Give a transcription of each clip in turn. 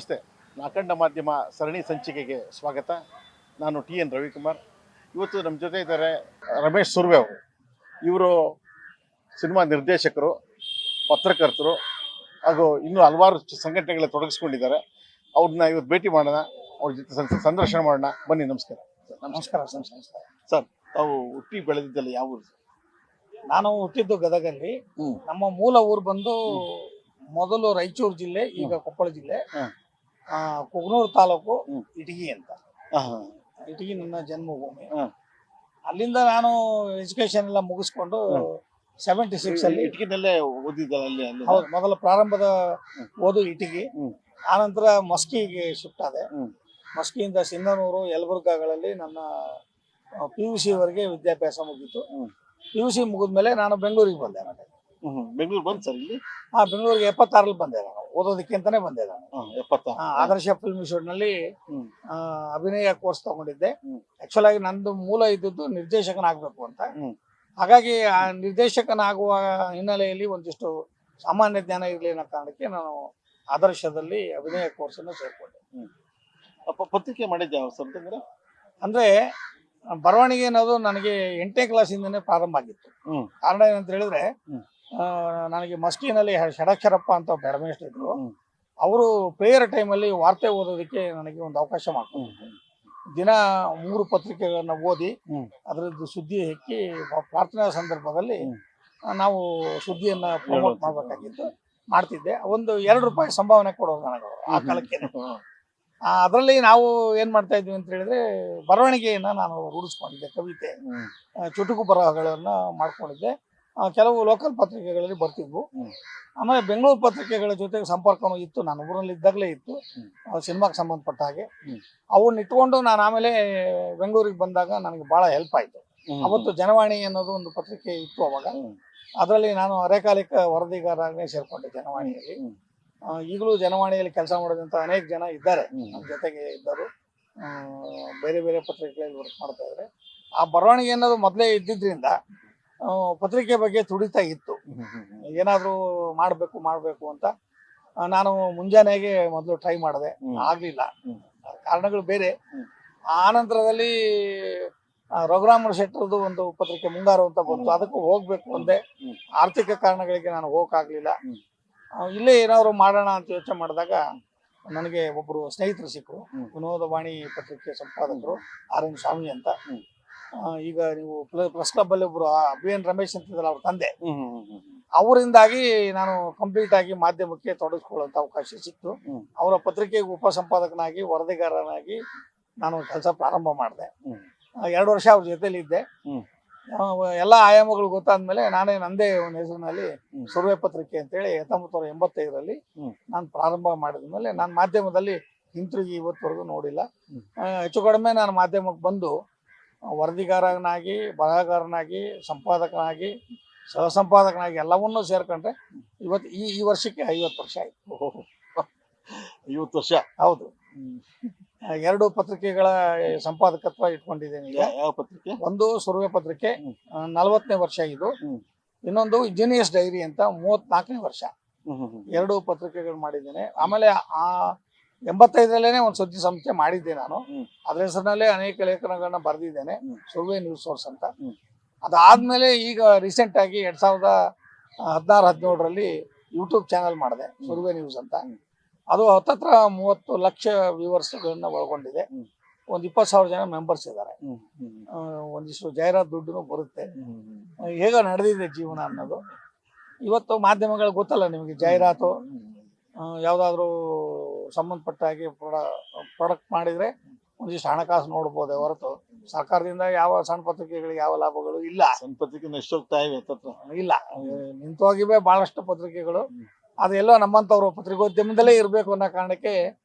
ನಮಸ್ತೆ. ಅಖಂಡ ಮಾಧ್ಯಮ ಸರಣಿ ಸಂಚಿಕೆಗೆ ಸ್ವಾಗತ. ನಾನು TN ರವಿಕುಮಾರ್. ಇವತ್ತು ನಮ್ಮ ಜೊತೆ ಇದ್ದಾರೆ ರಮೇಶ್ ಸುರ್ವೆ ಅವರು. ಇವರು ಸಿನಿಮಾ ನಿರ್ದೇಶಕರು, ಪತ್ರಕರ್ತರು ಹಾಗೂ ಇನ್ನೂ ಹಲವಾರು ಸಂಘಟನೆಗಳ ತೊಡಗಿಸ್ಕೊಂಡಿದ್ದಾರೆ. ಅವ್ರನ್ನ ಇವತ್ತು ಭೇಟಿ ಮಾಡೋಣ, ಅವ್ರ ಜೊತೆ ಸಂದರ್ಶನ ಮಾಡೋಣ. ಬನ್ನಿ. ನಮಸ್ಕಾರ. ನಮಸ್ಕಾರ ಸರ್, ತಾವು ಹುಟ್ಟಿ ಬೆಳೆದಿದ್ದಲ್ಲ ಯಾವ ಊರು? ನಾನು ಹುಟ್ಟಿದ್ದು ಗದಗಲ್ಲಿ. ನಮ್ಮ ಮೂಲ ಊರು ಬಂದು ಮೊದಲು ರಾಯಚೂರು ಜಿಲ್ಲೆ, ಈಗ ಕೊಪ್ಪಳ ಜಿಲ್ಲೆ, ಕುಗ್ನೂರು ತಾಲೂಕು, ಇಟಗಿ ಅಂತ. ಇಟಗಿ ನನ್ನ ಜನ್ಮಭೂಮಿ. ಅಲ್ಲಿಂದ ನಾನು ಎಜುಕೇಶನ್ ಎಲ್ಲ ಮುಗಿಸ್ಕೊಂಡು 76 ಅಲ್ಲಿ ಇಟಗಿನಲ್ಲೇ ಓದಿದ್ದಲ್ಲ? ಅಲ್ಲಿ ಹೌದು, ಮೊದಲ ಪ್ರಾರಂಭದ ಓದು ಇಟಗಿ. ಆನಂತರ ಮಸ್ಕಿಗೆ ಶಿಫ್ಟ್ ಆದೆ. ಮಸ್ಕಿಯಿಂದ ಸಿಂಧನೂರು, ಯಲಬುರ್ಗಾಗಳಲ್ಲಿ ನನ್ನ PUC ವರೆಗೆ ವಿದ್ಯಾಭ್ಯಾಸ ಮುಗೀತು. PUC ಮುಗಿದ್ಮೇಲೆ ನಾನು ಬೆಂಗಳೂರಿಗೆ ಬಂದೆ. ಬೆಂಗಳೂರು ಬಂದು ಸರ್ ಇಲ್ಲಿ? ಬೆಂಗಳೂರಿಗೆ 76 ಬಂದೆ. ನಾನು ಓದೋದಕ್ಕೆ ಅಂತಾನೆ ಬಂದೆ. ನಾನು 70 ಆದರ್ಶ ಫಿಲ್ಮ್ ಇನ್ಸ್ಟಿಟ್ಯೂಟ್ ನಲ್ಲಿ ಅಭಿನಯ ಕೋರ್ಸ್ ತಗೊಂಡಿದ್ದೆ. ಆಕ್ಚುಲ್ ಆಗಿ ನಂದು ಮೂಲ ಇದ್ದದ್ದು ನಿರ್ದೇಶಕನಾಗಬೇಕು ಅಂತ. ಹಾಗಾಗಿ ಆ ನಿರ್ದೇಶಕನಾಗುವ ಹಿನ್ನೆಲೆಯಲ್ಲಿ ಒಂದಿಷ್ಟು ಸಾಮಾನ್ಯ ಜ್ಞಾನ ಇರಲಿ ಅನ್ನೋ ಕಾರಣಕ್ಕೆ ನಾನು ಆದರ್ಶದಲ್ಲಿ ಅಭಿನಯ ಕೋರ್ಸ್ ಅನ್ನು ಸೇರ್ಕೊಂಡೆ. ಪತ್ರಿಕೆ ಮಾಡಿದ್ದೆ ಯಾವ ಸರ್? ಅಂದ್ರೆ ಬರವಣಿಗೆ ಅನ್ನೋದು ನನಗೆ 8ನೇ ಕ್ಲಾಸಿಂದನೇ ಪ್ರಾರಂಭ ಆಗಿತ್ತು. ಕಾರಣ ಏನಂತ ಹೇಳಿದ್ರೆ, ನನಗೆ ಮಸ್ಕಿನಲ್ಲಿ ಷಡಕ್ಷರಪ್ಪ ಅಂತ ಒಬ್ಬ ಹೆಡ್ಮೇಸ್ಟರ್ ಇದ್ರು. ಅವರು ಪ್ರೇಯರ್ ಟೈಮಲ್ಲಿ ವಾರ್ತೆ ಓದೋದಕ್ಕೆ ನನಗೆ ಒಂದು ಅವಕಾಶ ಮಾಡ್ಕೊಂಡ್ರು. ದಿನ 3 ಪತ್ರಿಕೆಗಳನ್ನ ಓದಿ ಅದರದ್ದು ಸುದ್ದಿ ಹೆಕ್ಕಿ ಪ್ರಾರ್ಥನಾ ಸಂದರ್ಭದಲ್ಲಿ ನಾವು ಸುದ್ದಿಯನ್ನ ಪ್ರಮೋಟ್ ಮಾಡ್ಬೇಕಾಗಿತ್ತು. ಮಾಡ್ತಿದ್ದೆ. ಒಂದು 2 ರೂಪಾಯಿ ಸಂಭಾವನೆ ಕೊಡೋರು ನನಗೆ ಆ ಕಾಲಕ್ಕೆ. ಅದರಲ್ಲಿ ನಾವು ಏನ್ ಮಾಡ್ತಾ ಇದ್ವಿ ಅಂತ ಹೇಳಿದ್ರೆ, ಬರವಣಿಗೆಯನ್ನ ನಾನು ರೂಢಿಸ್ಕೊಂಡಿದ್ದೆ. ಕವಿತೆ, ಚುಟುಕು ಬರಹಗಳನ್ನ ಮಾಡ್ಕೊಂಡಿದ್ದೆ. ಕೆಲವು ಲೋಕಲ್ ಪತ್ರಿಕೆಗಳಲ್ಲಿ ಬರ್ತಿದ್ವು. ಆಮೇಲೆ ಬೆಂಗಳೂರು ಪತ್ರಿಕೆಗಳ ಜೊತೆಗೆ ಸಂಪರ್ಕನೂ ಇತ್ತು. ನಾನು ಊರಲ್ಲಿ ಇದ್ದಾಗಲೇ ಇತ್ತು, ಸಿನಿಮಾಗೆ ಸಂಬಂಧಪಟ್ಟ ಹಾಗೆ. ಅವನ್ನ ಇಟ್ಕೊಂಡು ನಾನು ಆಮೇಲೆ ಬೆಂಗಳೂರಿಗೆ ಬಂದಾಗ ನನಗೆ ಬಹಳ ಹೆಲ್ಪ್ ಆಯ್ತು. ಅವತ್ತು ಜನವಾಣಿ ಅನ್ನೋದು ಒಂದು ಪತ್ರಿಕೆ ಇತ್ತು ಅವಾಗ. ಅದರಲ್ಲಿ ನಾನು ಅರೆಕಾಲಿಕ ವರದಿಗಾರನೇ ಸೇರ್ಕೊಂಡೆ ಜನವಾಣಿಯಲ್ಲಿ. ಈಗಲೂ ಜನವಾಣಿಯಲ್ಲಿ ಕೆಲಸ ಮಾಡೋದಂತ ಅನೇಕ ಜನ ಇದ್ದಾರೆ ನಮ್ಮ ಜೊತೆಗೆ ಇದ್ದರು. ಬೇರೆ ಬೇರೆ ಪತ್ರಿಕೆಗಳಲ್ಲಿ ವರ್ಕ್ ಮಾಡ್ತಾ ಇದ್ದಾರೆ. ಆ ಬರವಣಿಗೆ ಅನ್ನೋದು ಮೊದಲೇ ಇದ್ದಿದ್ರಿಂದ ಪತ್ರಿಕೆ ಬಗ್ಗೆ ತುಡಿತಾ ಇತ್ತು. ಏನಾದರೂ ಮಾಡಬೇಕು ಅಂತ ನಾನು ಮುಂಜಾನೆಗೆ ಮೊದಲು ಟ್ರೈ ಮಾಡಿದೆ. ಆಗಲಿಲ್ಲ, ಕಾರಣಗಳು ಬೇರೆ. ಆ ನಂತರದಲ್ಲಿ ರಘುರಾಮ ಶೆಟ್ಟರ್ದು ಒಂದು ಪತ್ರಿಕೆ ಮುಂಗಾರು ಅಂತ ಬಂತು. ಅದಕ್ಕೂ ಹೋಗ್ಬೇಕು ಅಂದೆ. ಆರ್ಥಿಕ ಕಾರಣಗಳಿಗೆ ನಾನು ಹೋಗಕ್ಕಾಗಲಿಲ್ಲ. ಇಲ್ಲೇ ಏನಾದ್ರು ಮಾಡೋಣ ಅಂತ ಯೋಚನೆ ಮಾಡಿದಾಗ ನನಗೆ ಒಬ್ಬರು ಸ್ನೇಹಿತರು ಸಿಕ್ಕರು. ವಿನೋದವಾಣಿ ಪತ್ರಿಕೆ ಸಂಪಾದಕರು RN ಸ್ವಾಮಿ ಅಂತ. ಈಗ ನೀವು ಪ್ರೆಸ್ ಕ್ಲಬ್ ಅಲ್ಲಿ ಒಬ್ರು BN ರಮೇಶ್ ಅಂತಿದ್ರಲ್ಲ, ಅವ್ರ ತಂದೆ. ಅವರಿಂದಾಗಿ ನಾನು ಕಂಪ್ಲೀಟ್ ಆಗಿ ಮಾಧ್ಯಮಕ್ಕೆ ತೊಡಗಿಸ್ಕೊಳ್ಳುವಂತ ಅವಕಾಶ ಸಿಕ್ತು. ಅವರ ಪತ್ರಿಕೆಗೆ ಉಪಸಂಪಾದಕನಾಗಿ, ವರದಿಗಾರನಾಗಿ ನಾನು ಕೆಲಸ ಪ್ರಾರಂಭ ಮಾಡಿದೆ. 2 ವರ್ಷ ಅವ್ರ ಜೊತೆಲಿ ಇದ್ದೆ. ಎಲ್ಲ ಆಯಾಮಗಳು ಗೊತ್ತಾದ್ಮೇಲೆ ನಾನೇ ನಂದೇ ಒಂದು ಹೆಸರಿನಲ್ಲಿ ಸುರ್ವೆ ಪತ್ರಿಕೆ ಅಂತೇಳಿ 1985ರಲ್ಲಿ ನಾನು ಪ್ರಾರಂಭ ಮಾಡಿದ್ಮೇಲೆ ನಾನು ಮಾಧ್ಯಮದಲ್ಲಿ ಹಿಂತಿರುಗಿ ಇವತ್ತವರೆಗೂ ನೋಡಿಲ್ಲ. ಹೆಚ್ಚು ಕಡಿಮೆ ನಾನು ಮಾಧ್ಯಮಕ್ಕೆ ಬಂದು ವರದಿಗಾರನಾಗಿ, ಬರಹಗಾರನಾಗಿ, ಸಂಪಾದಕನಾಗಿ, ಸಹ ಸಂಪಾದಕನಾಗಿ ಎಲ್ಲವನ್ನೂ ಸೇರ್ಕೊಂಡ್ರೆ ಇವತ್ತು ಈ ವರ್ಷಕ್ಕೆ 50 ವರ್ಷ ಆಯ್ತು. 50 ವರ್ಷ? ಹೌದು. 2 ಪತ್ರಿಕೆಗಳ ಸಂಪಾದಕತ್ವ ಇಟ್ಕೊಂಡಿದ್ದೇನೆ. ಯಾವ ಪತ್ರಿಕೆ? ಒಂದು ಸುರ್ವೆ ಪತ್ರಿಕೆ 40ನೇ ವರ್ಷ ಇದು. ಇನ್ನೊಂದು ಜೀನಿಯಸ್ ಡೈರಿ ಅಂತ 34ನೇ ವರ್ಷ. 2 ಪತ್ರಿಕೆಗಳು ಮಾಡಿದ್ದೇನೆ. ಆಮೇಲೆ 85ರಲ್ಲೇನೆ ಒಂದು ಸುದ್ದಿ ಸಂಸ್ಥೆ ಮಾಡಿದ್ದೆ ನಾನು. ಅದ್ರ ಹೆಸರಿನಲ್ಲೇ ಅನೇಕ ಲೇಖನಗಳನ್ನ ಬರೆದಿದ್ದೇನೆ, ಸುರ್ವೆ ನ್ಯೂಸ್ ಸೋರ್ಸ್ ಅಂತ. ಅದಾದ್ಮೇಲೆ ಈಗ ರೀಸೆಂಟ್ ಆಗಿ 2016-17ರಲ್ಲಿ ಯೂಟ್ಯೂಬ್ ಚಾನಲ್ ಮಾಡಿದೆ, ಸುರ್ವೆ ನ್ಯೂಸ್ ಅಂತ. ಅದು ಹತ್ತತ್ರ 30 ಲಕ್ಷ ವ್ಯೂವರ್ಸ್ಗಳನ್ನ ಒಳಗೊಂಡಿದೆ. ಒಂದು 20,000 ಜನ ಮೆಂಬರ್ಸ್ ಇದ್ದಾರೆ. ಒಂದಿಷ್ಟು ಜಾಹೀರಾತು ದುಡ್ಡು ಬರುತ್ತೆ. ಹೇಗ ನಡೆದಿದೆ ಜೀವನ ಅನ್ನೋದು ಇವತ್ತು ಮಾಧ್ಯಮಗಳು ಗೊತ್ತಲ್ಲ ನಿಮಗೆ. ಜಾಹೀರಾತು ಯಾವ್ದಾದ್ರು ಸಂಬಂಧಪಟ್ಟ ಹಾಗೆ ಪ್ರಾಡಕ್ಟ್ ಮಾಡಿದ್ರೆ ಒಂದಿಷ್ಟು ಹಣಕಾಸು ನೋಡ್ಬೋದೇ ಹೊರತು ಸರ್ಕಾರದಿಂದ ಯಾವ ಸಣ್ಣ ಪತ್ರಿಕೆಗಳಿಗೆ ಯಾವ ಲಾಭಗಳು ಇಲ್ಲ. ಸಣ್ಣ ಪತ್ರಿಕೆ ಎಷ್ಟೋಗ್ತಾ ಇವೆ? ಇಲ್ಲ, ನಿಂತೋಗಿವೆ ಬಹಳಷ್ಟು ಪತ್ರಿಕೆಗಳು. ಅದೆಲ್ಲೋ ನಮ್ಮಂಥವ್ರು ಪತ್ರಿಕೋದ್ಯಮದಲ್ಲೇ ಇರಬೇಕು ಅನ್ನೋ ಕಾರಣಕ್ಕೆ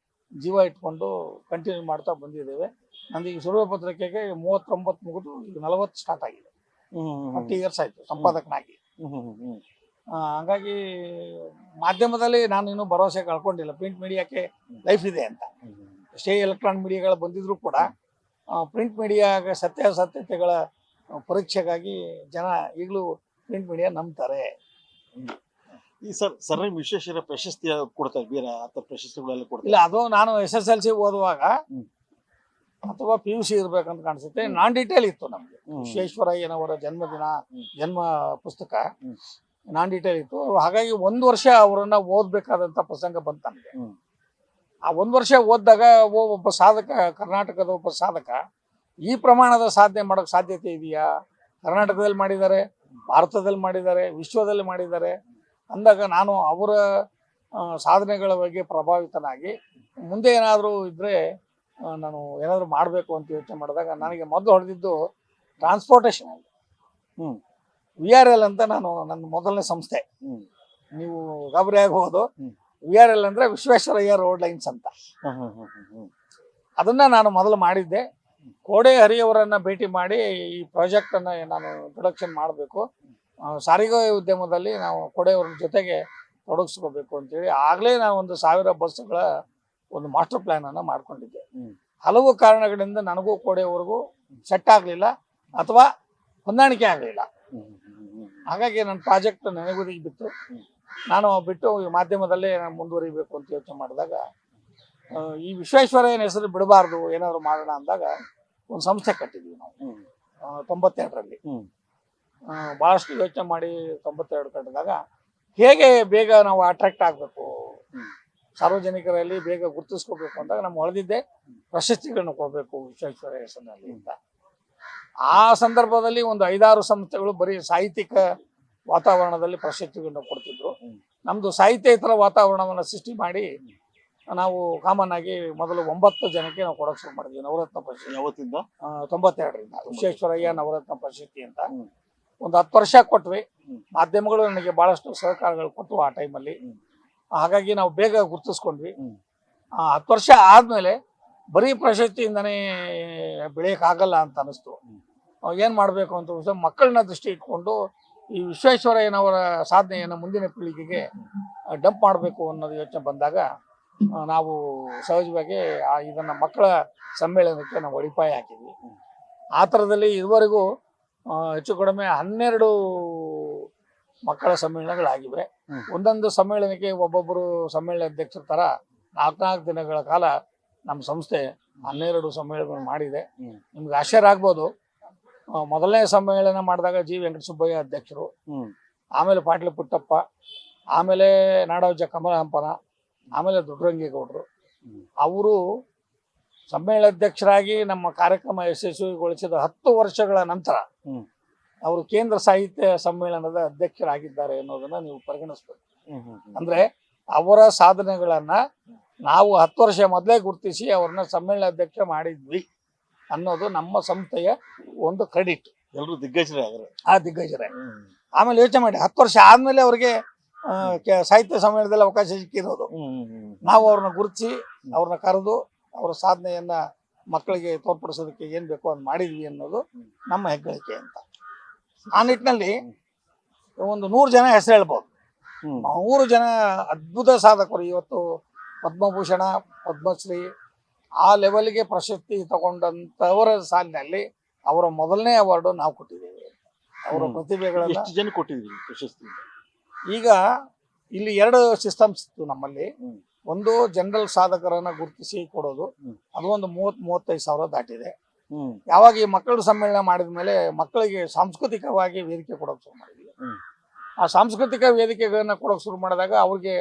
ಜೀವ ಇಟ್ಕೊಂಡು ಕಂಟಿನ್ಯೂ ಮಾಡ್ತಾ ಬಂದಿದ್ದೇವೆ. ನಂದು ಈ ಸುರ್ವೆ ಪತ್ರಿಕೆಗೆ 39 ಮುಗಿದು ಈಗ 40 ಸ್ಟಾರ್ಟ್ ಆಗಿದೆ. 30 ಇಯರ್ಸ್ ಆಯ್ತು ಸಂಪಾದಕನಾಗಿ. ಹಾಗಾಗಿ ಮಾಧ್ಯಮದಲ್ಲಿ ನಾನು ಇನ್ನೂ ಭರವಸೆ ಕಳ್ಕೊಂಡಿಲ್ಲ. ಪ್ರಿಂಟ್ ಮೀಡಿಯಾಕ್ಕೆ ಲೈಫ್ ಇದೆ ಅಂತ. ಎಷ್ಟೇ ಎಲೆಕ್ಟ್ರಾನಿಕ್ ಮೀಡಿಯಾಗಳು ಬಂದಿದ್ರು ಕೂಡ ಪ್ರಿಂಟ್ ಮೀಡಿಯಾಗ ಸತ್ಯಾಸತ್ಯತೆಗಳ ಪರೀಕ್ಷೆಗಾಗಿ ಜನ ಈಗಲೂ ಪ್ರಿಂಟ್ ಮೀಡಿಯಾ ನಂಬ್ತಾರೆ. ಈ ಸರ್ ವಿಶ್ವೇಶ್ವರ ಪ್ರಶಸ್ತಿ ಕೊಡ್ತಾರೆ, ಬೇರೆ ಆ ಥರ ಪ್ರಶಸ್ತಿಗಳೆಲ್ಲ ಕೊಡ್ತಾರೆ. ಇಲ್ಲ, ಅದು ನಾನು SSLC ಓದುವಾಗ ಹ್ಮ್. ಅಥವಾ PUC ಇರ್ಬೇಕಂತ ಕಾಣಿಸುತ್ತೆ. ನಾನ್ ಡೀಟೇಲ್ ಇತ್ತು ನಮ್ಗೆ. ಹ್ಮ್. ವಿಶ್ವೇಶ್ವರಯ್ಯನವರ ಜನ್ಮ ಪುಸ್ತಕ ಹ್ಮ್. ನಾನ್ ಡೀಟೇಲ್ ಇತ್ತು. ಹಾಗಾಗಿ 1 ವರ್ಷ ಅವರನ್ನ ಓದ್ಬೇಕಾದಂತ ಪ್ರಸಂಗ ಬಂತ ನಮ್ಗೆ. ಹ್ಮ್. ಆ 1 ವರ್ಷ ಓದಿದಾಗ ಒಬ್ಬ ಸಾಧಕ, ಕರ್ನಾಟಕದ ಒಬ್ಬ ಸಾಧಕ ಈ ಪ್ರಮಾಣದ ಸಾಧನೆ ಮಾಡೋಕೆ ಸಾಧ್ಯತೆ ಇದೆಯಾ? ಕರ್ನಾಟಕದಲ್ಲಿ ಮಾಡಿದ್ದಾರೆ, ಭಾರತದಲ್ಲಿ ಮಾಡಿದ್ದಾರೆ, ವಿಶ್ವದಲ್ಲಿ ಮಾಡಿದ್ದಾರೆ ಅಂದಾಗ ನಾನು ಅವರ ಸಾಧನೆಗಳ ಬಗ್ಗೆ ಪ್ರಭಾವಿತನಾಗಿ ಮುಂದೆ ಏನಾದರೂ ಇದ್ರೆ ನಾನು ಏನಾದರೂ ಮಾಡಬೇಕು ಅಂತ ಯೋಚನೆ ಮಾಡಿದಾಗ ನನಗೆ ಮೊದಲು ಹೊಡೆದಿದ್ದು ಟ್ರಾನ್ಸ್ಪೋರ್ಟೇಷನ್ ಅಲ್ಲಿ. ಹ್ಮ್. VRL ಅಂತ ನನ್ನ ಮೊದಲನೇ ಸಂಸ್ಥೆ. ಹ್ಮ್. ನೀವು ಗಾಬರಿ ಆಗಬಹುದು. ಹ್ಮ್. VRL ಅಂದ್ರೆ ವಿಶ್ವೇಶ್ವರಯ್ಯ ರೋಡ್ ಲೈನ್ಸ್ ಅಂತ. ಅದನ್ನ ನಾನು ಮೊದಲು ಮಾಡಿದ್ದೆ. ಕೋಡೆ ಹರಿಯವರನ್ನ ಭೇಟಿ ಮಾಡಿ ಈ ಪ್ರಾಜೆಕ್ಟ್ ಅನ್ನ ನಾನು ಪ್ರೊಡಕ್ಷನ್ ಮಾಡಬೇಕು, ಸಾರಿಗೆ ಉದ್ಯಮದಲ್ಲಿ ನಾವು ಕೋಡೆಯವರ ಜೊತೆಗೆ ತೊಡಗಿಸ್ಕೋಬೇಕು ಅಂತೇಳಿ ಆಗಲೇ ನಾವು ಒಂದು 1000 ಬಸ್ಸುಗಳ ಒಂದು ಮಾಸ್ಟರ್ ಪ್ಲಾನ್ ಅನ್ನ ಮಾಡ್ಕೊಂಡಿದ್ದೆ. ಹಲವು ಕಾರಣಗಳಿಂದ ನನಗೂ ಕೋಡೆಯವರೆಗೂ ಸೆಟ್ ಆಗಲಿಲ್ಲ ಅಥವಾ ಹೊಂದಾಣಿಕೆ ಆಗಲಿಲ್ಲ. ಹಾಗಾಗಿ ನನ್ನ ಪ್ರಾಜೆಕ್ಟ್ ನೆನೆಗುದಿಗೆ ಬಿತ್ತು. ನಾನು ಬಿಟ್ಟು ಈ ಮಾಧ್ಯಮದಲ್ಲೇ ನಾನು ಮುಂದುವರಿಬೇಕು ಅಂತ ಯೋಚನೆ ಮಾಡಿದಾಗ ಈ ವಿಶ್ವೇಶ್ವರಯ್ಯನ ಹೆಸರು ಬಿಡಬಾರ್ದು, ಏನಾದ್ರು ಮಾಡೋಣ ಅಂದಾಗ ಒಂದು ಸಂಸ್ಥೆ ಕಟ್ಟಿದ್ವಿ ನಾವು 92ರಲ್ಲಿ. ಭಾಳಷ್ಟು ಯೋಚನೆ ಮಾಡಿ 92 ಕಟ್ಟಿದಾಗ ಹೇಗೆ ಬೇಗ ನಾವು ಅಟ್ರಾಕ್ಟ್ ಆಗಬೇಕು, ಸಾರ್ವಜನಿಕರಲ್ಲಿ ಬೇಗ ಗುರುತಿಸ್ಕೋಬೇಕು ಅಂದಾಗ ನಮ್ಗೆ ಹೊಳೆದಿದ್ದೆ ಪ್ರಶಸ್ತಿಗಳನ್ನ ಕೊಡಬೇಕು ವಿಶ್ವೇಶ್ವರಯ್ಯ ಹೆಸರಿನಲ್ಲಿ ಅಂತ. ಆ ಸಂದರ್ಭದಲ್ಲಿ ಒಂದು 5-6 ಸಂಸ್ಥೆಗಳು ಬರೀ ಸಾಹಿತ್ಯಿಕ ವಾತಾವರಣದಲ್ಲಿ ಪ್ರಶಸ್ತಿಗಳನ್ನ ಕೊಡ್ತಿದ್ರು. ನಮ್ದು ಸಾಹಿತ್ಯೇತರ ವಾತಾವರಣವನ್ನು ಸೃಷ್ಟಿ ಮಾಡಿ ನಾವು ಕಾಮನ್ ಆಗಿ ಮೊದಲು 9 ಜನಕ್ಕೆ ನಾವು ಕೊಡೋಕೆ ಶುರು ಮಾಡಿದ್ವಿ ನವರತ್ನ ಪ್ರಶಸ್ತಿ. ಯಾವತ್ತಿಂದ? 92ರಿಂದ ವಿಶ್ವೇಶ್ವರಯ್ಯ ನವರತ್ನ ಪ್ರಶಸ್ತಿ ಅಂತ ಒಂದು 10 ವರ್ಷ ಕೊಟ್ವಿ. ಮಾಧ್ಯಮಗಳು ನನಗೆ ಬಹಳಷ್ಟು ಸಹಕಾರಗಳು ಕೊಟ್ಟವು ಆ ಟೈಮಲ್ಲಿ. ಹಾಗಾಗಿ ನಾವು ಬೇಗ ಗುರುತಿಸ್ಕೊಂಡ್ವಿ. 10 ವರ್ಷ ಆದ್ಮೇಲೆ ಬರೀ ಪ್ರಶಸ್ತಿಯಿಂದನೇ ಬೆಳೆಯಕ್ಕಾಗಲ್ಲ ಅಂತ ಅನಿಸ್ತು. ಏನ್ ಮಾಡ್ಬೇಕು ಅಂತ ಮಕ್ಕಳನ್ನ ದೃಷ್ಟಿ ಇಟ್ಕೊಂಡು ಈ ವಿಶ್ವೇಶ್ವರಯ್ಯನವರ ಸಾಧನೆಯನ್ನು ಮುಂದಿನ ಪೀಳಿಗೆಗೆ ಡಂಪ್ ಮಾಡಬೇಕು ಅನ್ನೋದು ಯೋಚನೆ ಬಂದಾಗ ನಾವು ಸಹಜವಾಗಿ ಇದನ್ನ ಮಕ್ಕಳ ಸಮ್ಮೇಳನಕ್ಕೆ ನಾವು ಅಡಿಪಾಯ ಹಾಕಿದ್ವಿ. ಆ ಥರದಲ್ಲಿ ಇದುವರೆಗೂ ಹೆಚ್ಚು ಕಡಿಮೆ 12 ಮಕ್ಕಳ ಸಮ್ಮೇಳನಗಳಾಗಿವೆ. ಒಂದೊಂದು ಸಮ್ಮೇಳನಕ್ಕೆ ಒಬ್ಬೊಬ್ಬರು ಸಮ್ಮೇಳನ ಅಧ್ಯಕ್ಷರ ಥರ 4 ದಿನಗಳ ಕಾಲ ನಮ್ಮ ಸಂಸ್ಥೆ 12 ಸಮ್ಮೇಳನ ಮಾಡಿದೆ. ನಿಮ್ಗೆ ಆಶ್ಚರ್ಯ ಆಗ್ಬೋದು, ಮೊದಲನೇ ಸಮ್ಮೇಳನ ಮಾಡಿದಾಗ ಜಿ ವೆಂಕಟಸುಬ್ಬಯ್ಯ ಅಧ್ಯಕ್ಷರು, ಆಮೇಲೆ ಪಾಟೀಲ ಪುಟ್ಟಪ್ಪ, ಆಮೇಲೆ ನಾಡೋಜ ಕಮಲಹಂಪನ, ಆಮೇಲೆ ದೊಡ್ಡರಂಗೇಗೌಡರು. ಅವರು ಸಮ್ಮೇಳನಾಧ್ಯಕ್ಷರಾಗಿ ನಮ್ಮ ಕಾರ್ಯಕ್ರಮ ಯಶಸ್ವಿಗೊಳಿಸಿದ 10 ವರ್ಷಗಳ ನಂತರ ಅವರು ಕೇಂದ್ರ ಸಾಹಿತ್ಯ ಸಮ್ಮೇಳನದ ಅಧ್ಯಕ್ಷರಾಗಿದ್ದಾರೆ ಅನ್ನೋದನ್ನ ನೀವು ಪರಿಗಣಿಸ್ಬೇಕು. ಅಂದ್ರೆ ಅವರ ಸಾಧನೆಗಳನ್ನ ನಾವು 10 ವರ್ಷ ಮೊದಲೇ ಗುರುತಿಸಿ ಅವ್ರನ್ನ ಸಮ್ಮೇಳನಾಧ್ಯಕ್ಷ ಮಾಡಿದ್ವಿ ಅನ್ನೋದು ನಮ್ಮ ಸಂಸ್ಥೆಯ ಒಂದು ಕ್ರೆಡಿಟ್. ಎಲ್ಲರೂ ದಿಗ್ಗಜರೇ ಆಗಿರೋ ಆ ದಿಗ್ಗಜರೇ. ಆಮೇಲೆ ಯೋಚನೆ ಮಾಡಿ 10 ವರ್ಷ ಆದ್ಮೇಲೆ ಅವ್ರಿಗೆ ಸಾಹಿತ್ಯ ಸಮ್ಮೇಳನದಲ್ಲಿ ಅವಕಾಶ ಸಿಕ್ಕಿರೋದು. ನಾವು ಅವ್ರನ್ನ ಗುರುತಿಸಿ ಅವ್ರನ್ನ ಕರೆದು ಅವರ ಸಾಧನೆಯನ್ನ ಮಕ್ಕಳಿಗೆ ತೋರ್ಪಡಿಸೋದಕ್ಕೆ ಏನ್ ಬೇಕೋ ಅದ್ ಮಾಡಿದ್ವಿ ಅನ್ನೋದು ನಮ್ಮ ಹೆಗ್ಗಳಿಕೆ ಅಂತ. ಆ ನಿಟ್ಟಿನಲ್ಲಿ ಒಂದು 100 ಜನ ಹೆಸರು ಹೇಳ್ಬೋದು. 100 ಜನ ಅದ್ಭುತ ಸಾಧಕರು ಇವತ್ತು ಪದ್ಮಭೂಷಣ, ಪದ್ಮಶ್ರೀ ಆ ಲೆವೆಲ್ಗೆ ಪ್ರಶಸ್ತಿ ತಗೊಂಡಂತವರ ಸಾಲಿನಲ್ಲಿ ಅವರ ಮೊದಲನೇ ಅವಾರ್ಡು ನಾವು ಕೊಟ್ಟಿದ್ದೇವೆ. ಅವರ ಪ್ರತಿಭೆಗಳನ್ನ ಎಷ್ಟು ಜನ ಕೊಟ್ಟಿದ್ವಿ ಪ್ರಶಸ್ತಿ? ಈಗ ಇಲ್ಲಿ 2 ಸಿಸ್ಟಮ್ಸ್ ಇತ್ತು ನಮ್ಮಲ್ಲಿ. ಒಂದು ಜನರಲ್ ಸಾಧಕರನ್ನ ಗುರುತಿಸಿ ಕೊಡೋದು, ಅದು ಒಂದು 30-35 ಸಾವಿರ ದಾಟಿದೆ. ಯಾವಾಗ ಈ ಮಕ್ಕಳ ಸಮ್ಮೇಳನ ಮಾಡಿದ ಮೇಲೆ ಮಕ್ಕಳಿಗೆ ಸಾಂಸ್ಕೃತಿಕವಾಗಿ ವೇದಿಕೆ ಕೊಡೋಕೆ ಶುರು ಮಾಡಿದ್ವಿ. ಆ ಸಾಂಸ್ಕೃತಿಕ ವೇದಿಕೆಗಳನ್ನ ಕೊಡೋಕೆ ಶುರು ಮಾಡಿದಾಗ ಅವ್ರಿಗೆ